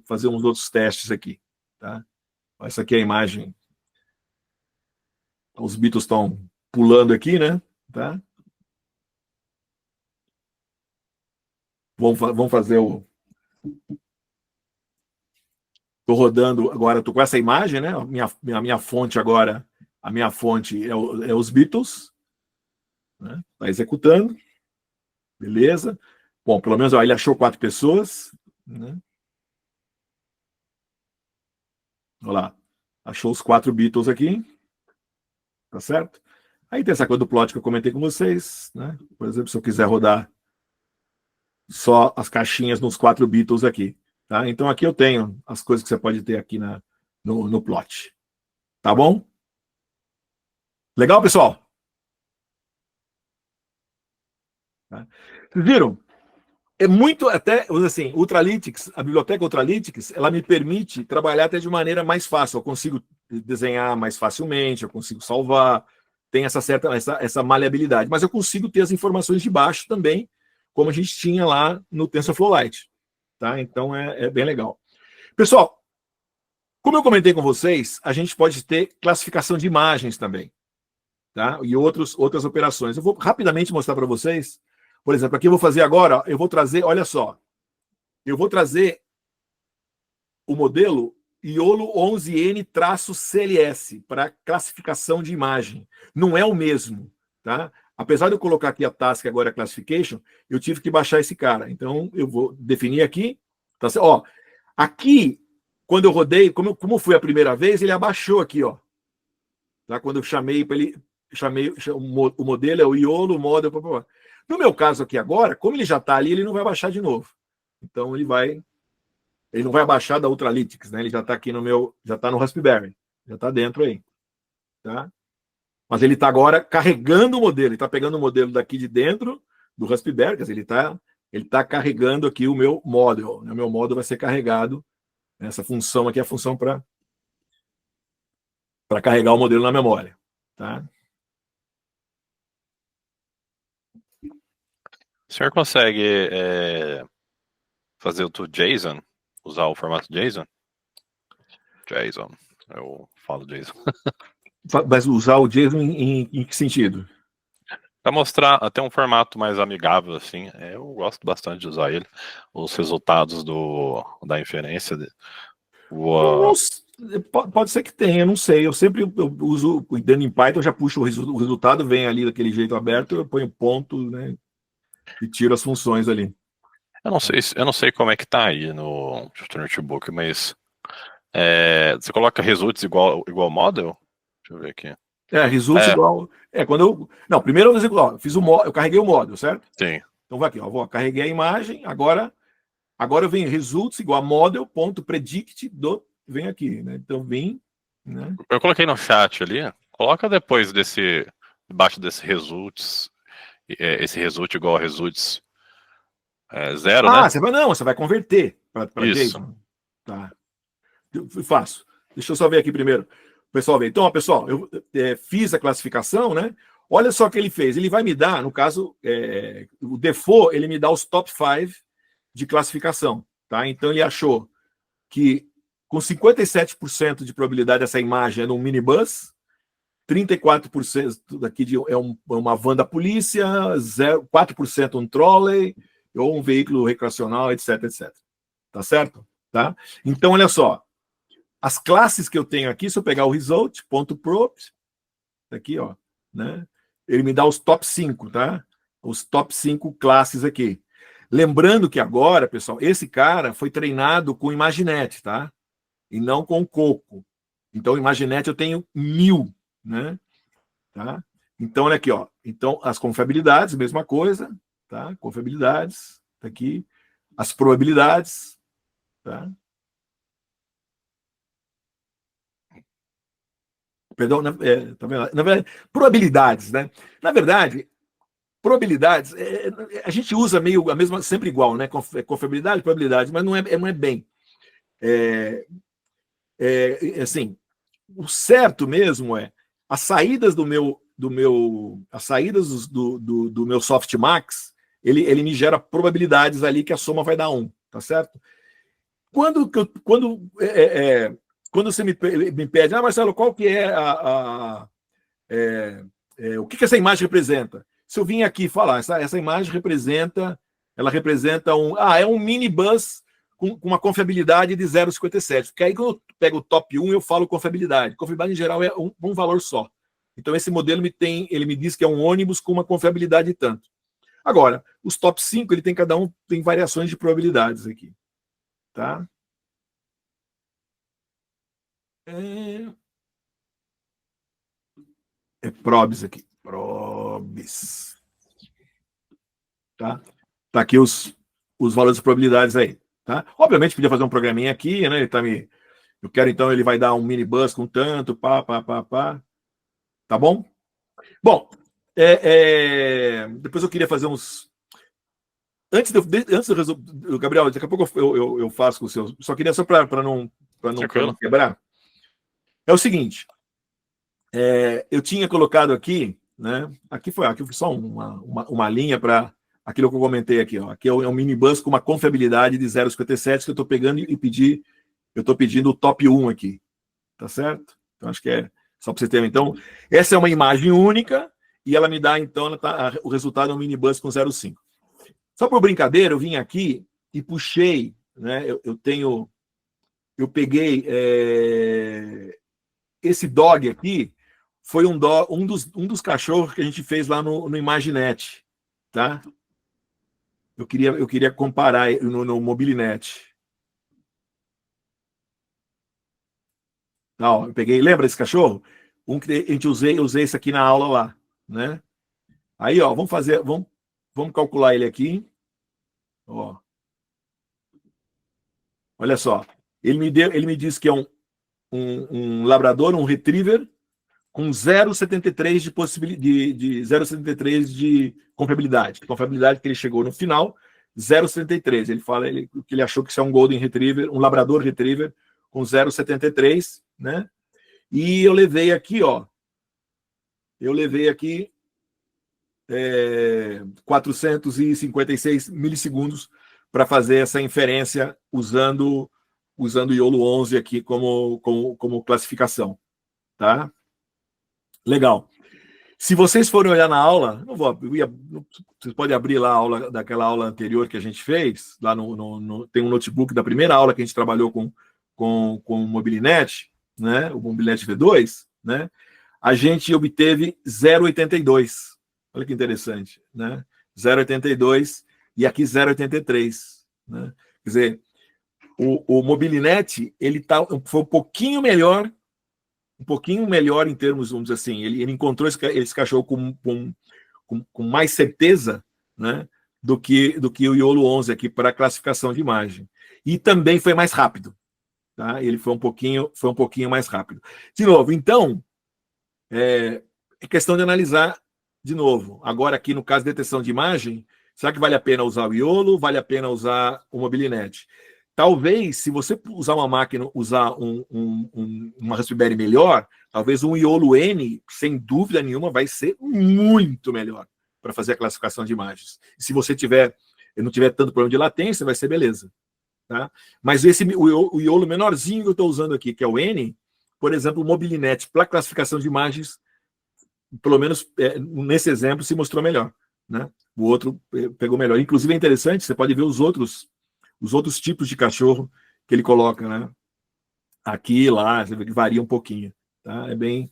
fazer uns outros testes aqui. Tá? Essa aqui é a imagem. Os Beatles estão pulando aqui, né? Tá? Vamos fazer Estou rodando agora, estou com essa imagem, né? A minha fonte agora, a minha fonte é os Beatles, né? Está executando, beleza. Bom, pelo menos ó, ele achou 4 pessoas, né? Olha lá, achou os 4 Beatles aqui, tá certo? Aí tem essa coisa do plot que eu comentei com vocês, né? Por exemplo, se eu quiser rodar só as caixinhas nos 4 Beatles aqui, tá? Então aqui eu tenho as coisas que você pode ter aqui no plot, tá bom? Legal, pessoal? Tá? Vocês viram? É muito, até, assim, Ultralytics, a biblioteca Ultralytics, ela me permite trabalhar até de maneira mais fácil. Eu consigo desenhar mais facilmente, eu consigo salvar, tem essa maleabilidade. Mas eu consigo ter as informações de baixo também, como a gente tinha lá no TensorFlow-Lite. Tá? Então, é bem legal. Pessoal, como eu comentei com vocês, a gente pode ter classificação de imagens também. Tá? E outras operações. Eu vou rapidamente mostrar para vocês. Por exemplo, aqui eu vou fazer agora, eu vou trazer, olha só, eu vou trazer o modelo Iolo 11N-CLS para classificação de imagem. Não é o mesmo, tá? Apesar de eu colocar aqui a task agora, classification, eu tive que baixar esse cara. Então, eu vou definir aqui. Tá? Ó, aqui, quando eu rodei, como foi a primeira vez, ele abaixou aqui, ó. Tá? Quando eu chamei para ele, o modelo é o Iolo, o model, No meu caso aqui agora, como ele já está ali, ele não vai baixar de novo. Então ele não vai abaixar da Ultralytics, né? Ele já está aqui já está no Raspberry, já está dentro aí, tá? Mas ele está agora carregando o modelo, ele está pegando o modelo daqui de dentro do Raspberry, quer dizer, ele tá carregando aqui o meu model. O meu model vai ser carregado, essa função aqui é a função para carregar o modelo na memória, tá? O senhor consegue fazer o JSON? Usar o formato JSON? JSON. Eu falo JSON. Mas usar o JSON em que sentido? Para mostrar até um formato mais amigável, assim. Eu gosto bastante de usar ele. Os resultados da inferência. Pode ser que tenha, não sei. Eu sempre uso, dentro em Python, eu já puxo o resultado, vem ali daquele jeito aberto, eu ponho ponto, né? E tiro as funções ali. Eu não sei como é que tá aí no notebook, mas você coloca results igual model? Deixa eu ver aqui. Results igual. Quando eu. Não, primeiro eu fiz eu carreguei o model, certo? Sim. Então vai aqui, ó. Carreguei a imagem, agora eu venho results igual a model.predict vem aqui, né? Então vem. Né? Eu coloquei no chat ali. Coloca depois debaixo desse results, esse result igual a results 0, né? Você vai converter para JSON. Tá. Eu faço. Deixa eu só ver aqui primeiro. O pessoal vê. Então, ó, pessoal, eu fiz a classificação, né? Olha só o que ele fez. Ele vai me dar, no caso, o default, ele me dá os top 5 de classificação. Tá? Então, ele achou que com 57% de probabilidade essa imagem é um minibus, 34% daqui é uma van da polícia, 4% um trolley, ou um veículo recreacional, etc, etc. Tá certo? Tá? Então, olha só. As classes que eu tenho aqui, se eu pegar o result.prop, aqui, ó, né? Ele me dá os top 5, tá? Os top 5 classes aqui. Lembrando que agora, pessoal, esse cara foi treinado com Imaginet, tá? E não com Coco. Então, Imaginet eu tenho 1000, né? Tá? Então, olha aqui, ó. Então, as confiabilidades, mesma coisa, tá? Confiabilidades, tá aqui. As probabilidades, tá? Perdão, tá vendo? Na verdade, probabilidades, né? Na verdade, probabilidades, a gente usa meio a mesma, sempre igual, né? Confiabilidade, probabilidade, mas não é bem. Assim, o certo mesmo as saídas as saídas do meu softmax, ele me gera probabilidades ali que a soma vai dar 1, tá certo? Quando você me pede, Marcelo, qual que é o que essa imagem representa? Se eu vim aqui falar, essa imagem representa um minibus com uma confiabilidade de 0,57. Porque aí, quando eu pego o top 1, eu falo confiabilidade. Confiabilidade, em geral, é um valor só. Então, esse modelo ele me diz que é um ônibus com uma confiabilidade de tanto. Agora, os top 5, cada um tem variações de probabilidades aqui. Tá? Probs aqui. Probs. Tá? Tá aqui os valores de probabilidades aí. Tá? Obviamente, podia fazer um programinha aqui, né? Eu quero, então, ele vai dar um minibus com tanto, pá. Tá bom? Bom, depois eu queria fazer uns... Antes do Gabriel, daqui a pouco eu faço com o seu... Só queria só para não quebrar. É o seguinte, eu tinha colocado aqui, né? Aqui foi só uma linha para aquilo que eu comentei aqui. Ó. Aqui é um minibus com uma confiabilidade de 0,57 que eu estou pegando eu estou pedindo o top 1 aqui. Tá certo? Então, acho que é só para você ter. Então, essa é uma imagem única e ela me dá, então, o resultado é um minibus com 0,5. Só por brincadeira, eu vim aqui e puxei, né? Eu peguei esse dog aqui, foi um dos cachorros que a gente fez lá no Imaginet, tá? Eu queria comparar no Mobilinet. Não, eu peguei, lembra desse cachorro? Um que a gente usei esse aqui na aula lá, né? Aí, ó, vamos calcular ele aqui. Ó. Olha só, ele me disse que é um labrador, um retriever com 0,73 de possibilidade de 0,73 de confiabilidade. A confiabilidade que ele chegou no final, 0,73. Ele fala que ele achou que isso é um golden retriever, um labrador retriever com 0,73, né? E eu levei aqui, ó. 456 milissegundos para fazer essa inferência usando o YOLO 11 aqui como classificação, tá? Legal. Se vocês forem olhar na aula, vocês podem abrir lá a aula daquela aula anterior que a gente fez, lá tem um notebook da primeira aula que a gente trabalhou com o Mobilinet, né? O Mobilinet V2, né? A gente obteve 0,82. Olha que interessante, né? 0,82 e aqui 0,83, né? Quer dizer, o Mobilinet foi um pouquinho melhor em termos, vamos dizer assim, ele encontrou esse cachorro com mais certeza, né, do que o YOLO 11 aqui para classificação de imagem. E também foi mais rápido, tá? Ele foi um pouquinho mais rápido. De novo, então, é questão de analisar de novo. Agora, aqui no caso de detecção de imagem, será que vale a pena usar o YOLO? Vale a pena usar o Mobilinet? Talvez, se você usar uma máquina, usar uma Raspberry melhor, talvez um YOLO N, sem dúvida nenhuma, vai ser muito melhor para fazer a classificação de imagens. E se você não tiver tanto problema de latência, vai ser beleza. Tá? Mas o YOLO menorzinho que eu estou usando aqui, que é o N, por exemplo, o Mobilinet, para classificação de imagens, pelo menos nesse exemplo, se mostrou melhor. Né? O outro pegou melhor. Inclusive é interessante, você pode ver os outros tipos de cachorro que ele coloca, né? Aqui e lá, você vê que varia um pouquinho. Tá? É bem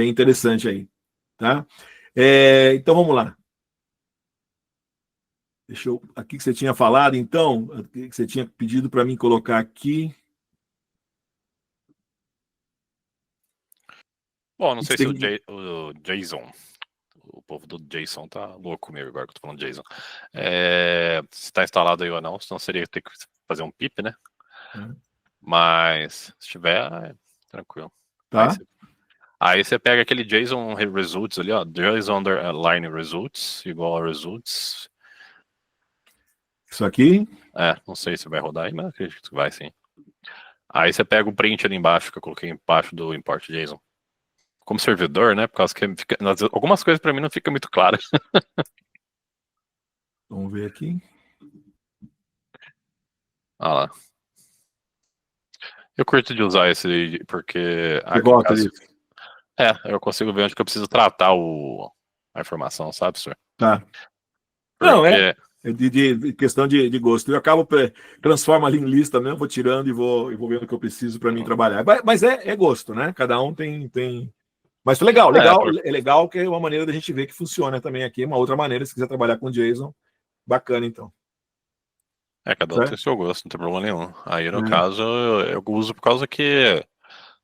interessante aí. Tá? Então vamos lá. Aqui que você tinha falado, então, que você tinha pedido para mim colocar aqui. Bom, não sei se o Jason, o povo do Jason tá louco comigo agora que eu tô falando Jason. Se tá instalado aí ou não, senão seria ter que fazer um pip, né? Mas se tiver, tranquilo. Tá. Aí você pega aquele JSON results ali, ó, JSON underline results, igual a results. Isso aqui? Não sei se vai rodar aí, mas acredito que vai sim. Aí você pega o print ali embaixo, que eu coloquei embaixo do import JSON. Como servidor, né, por causa que algumas coisas pra mim não ficam muito claras. Vamos ver aqui. Ah lá. Eu curto de usar esse porque... Você gosta disso? Eu consigo ver onde que eu preciso tratar a informação, sabe, senhor? Tá. Porque... Não, é de questão de gosto. Eu acabo transformo ali em lista mesmo, vou tirando e vou vendo o que eu preciso para mim trabalhar. Mas é gosto, né? Cada um tem. Mas legal, é legal que é uma maneira da gente ver que funciona também aqui. Uma outra maneira, se quiser trabalhar com JSON, bacana então. Cada um tem seu gosto, não tem problema nenhum. Aí, no caso, eu uso por causa que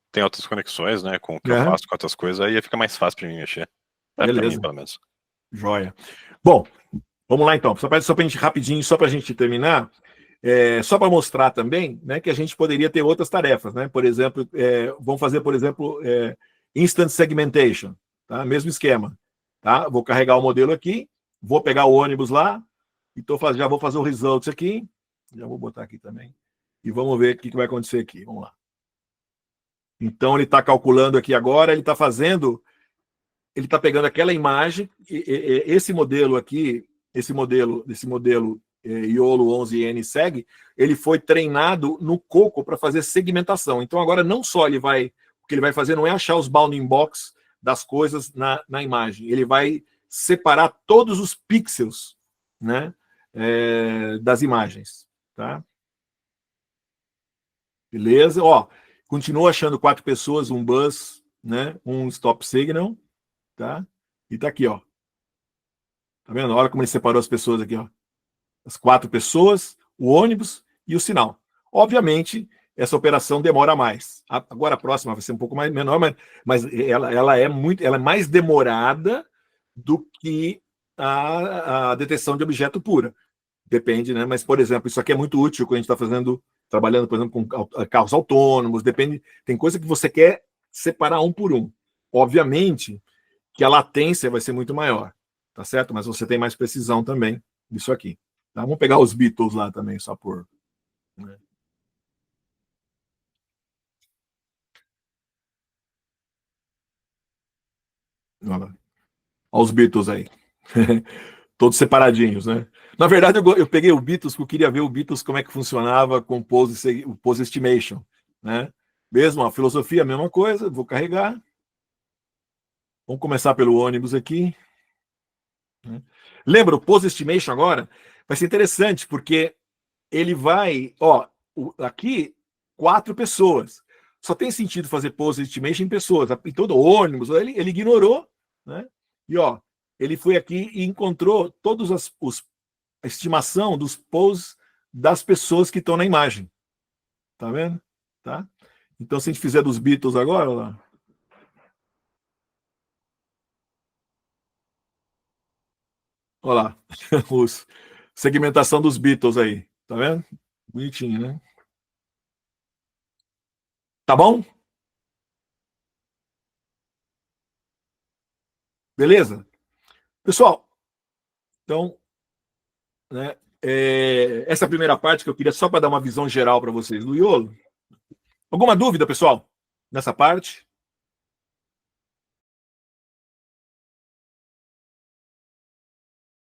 tem outras conexões, né? Com o que eu faço, com outras coisas, aí fica mais fácil para mim mexer. Beleza. Pra mim, pelo menos. Joia. Bom, vamos lá então. Só para a gente rapidinho, só para a gente terminar, só para mostrar também, né, que a gente poderia ter outras tarefas, né? Por exemplo, vamos fazer, por exemplo, instant segmentation, tá? Mesmo esquema, tá? Vou carregar o modelo aqui, vou pegar o ônibus lá, e já vou fazer o results aqui, já vou botar aqui também, e vamos ver o que vai acontecer aqui. Vamos lá. Então ele está calculando aqui agora, ele está pegando aquela imagem, esse modelo aqui, esse modelo YOLO 11N Seg, ele foi treinado no Coco para fazer segmentação. Então agora não só o que ele vai fazer não é achar os bounding box das coisas na imagem, ele vai separar todos os pixels, né, das imagens, tá? Beleza? Ó, continua achando 4 pessoas, um bus, né, um stop signal, tá? E tá aqui, ó. Tá vendo? Olha como ele separou as pessoas aqui, ó. As 4 pessoas, o ônibus e o sinal. Obviamente, essa operação demora mais. Agora a próxima vai ser um pouco menor, mas ela é mais demorada do que a detecção de objeto pura. Depende, né? Mas, por exemplo, isso aqui é muito útil quando a gente está trabalhando, por exemplo, com carros autônomos, depende, tem coisa que você quer separar um por um. Obviamente que a latência vai ser muito maior, tá certo? Mas você tem mais precisão também disso aqui. Tá? Vamos pegar os Beatles lá também, só por... Né? Olha os Beatles aí. Todos separadinhos, né? Na verdade, eu peguei o Beatles porque eu queria ver o Beatles como é que funcionava com o Pose Estimation, né? Mesmo a filosofia, a mesma coisa, vou carregar. Vamos começar pelo ônibus aqui. Lembra, o Pose Estimation agora vai ser interessante, porque ele vai... Ó, aqui, 4 pessoas. Só tem sentido fazer Pose Estimation em pessoas. Em todo ônibus, ele ignorou, né? E, ó, ele foi aqui e encontrou todos a estimação dos poses das pessoas que estão na imagem. Tá vendo? Tá? Então, se a gente fizer dos Beatles agora, olha lá. Olha lá, segmentação dos Beatles aí. Tá vendo? Bonitinho, né? Tá bom? Beleza? Pessoal, então, né, essa primeira parte que eu queria só para dar uma visão geral para vocês do YOLO. Alguma dúvida, pessoal, nessa parte?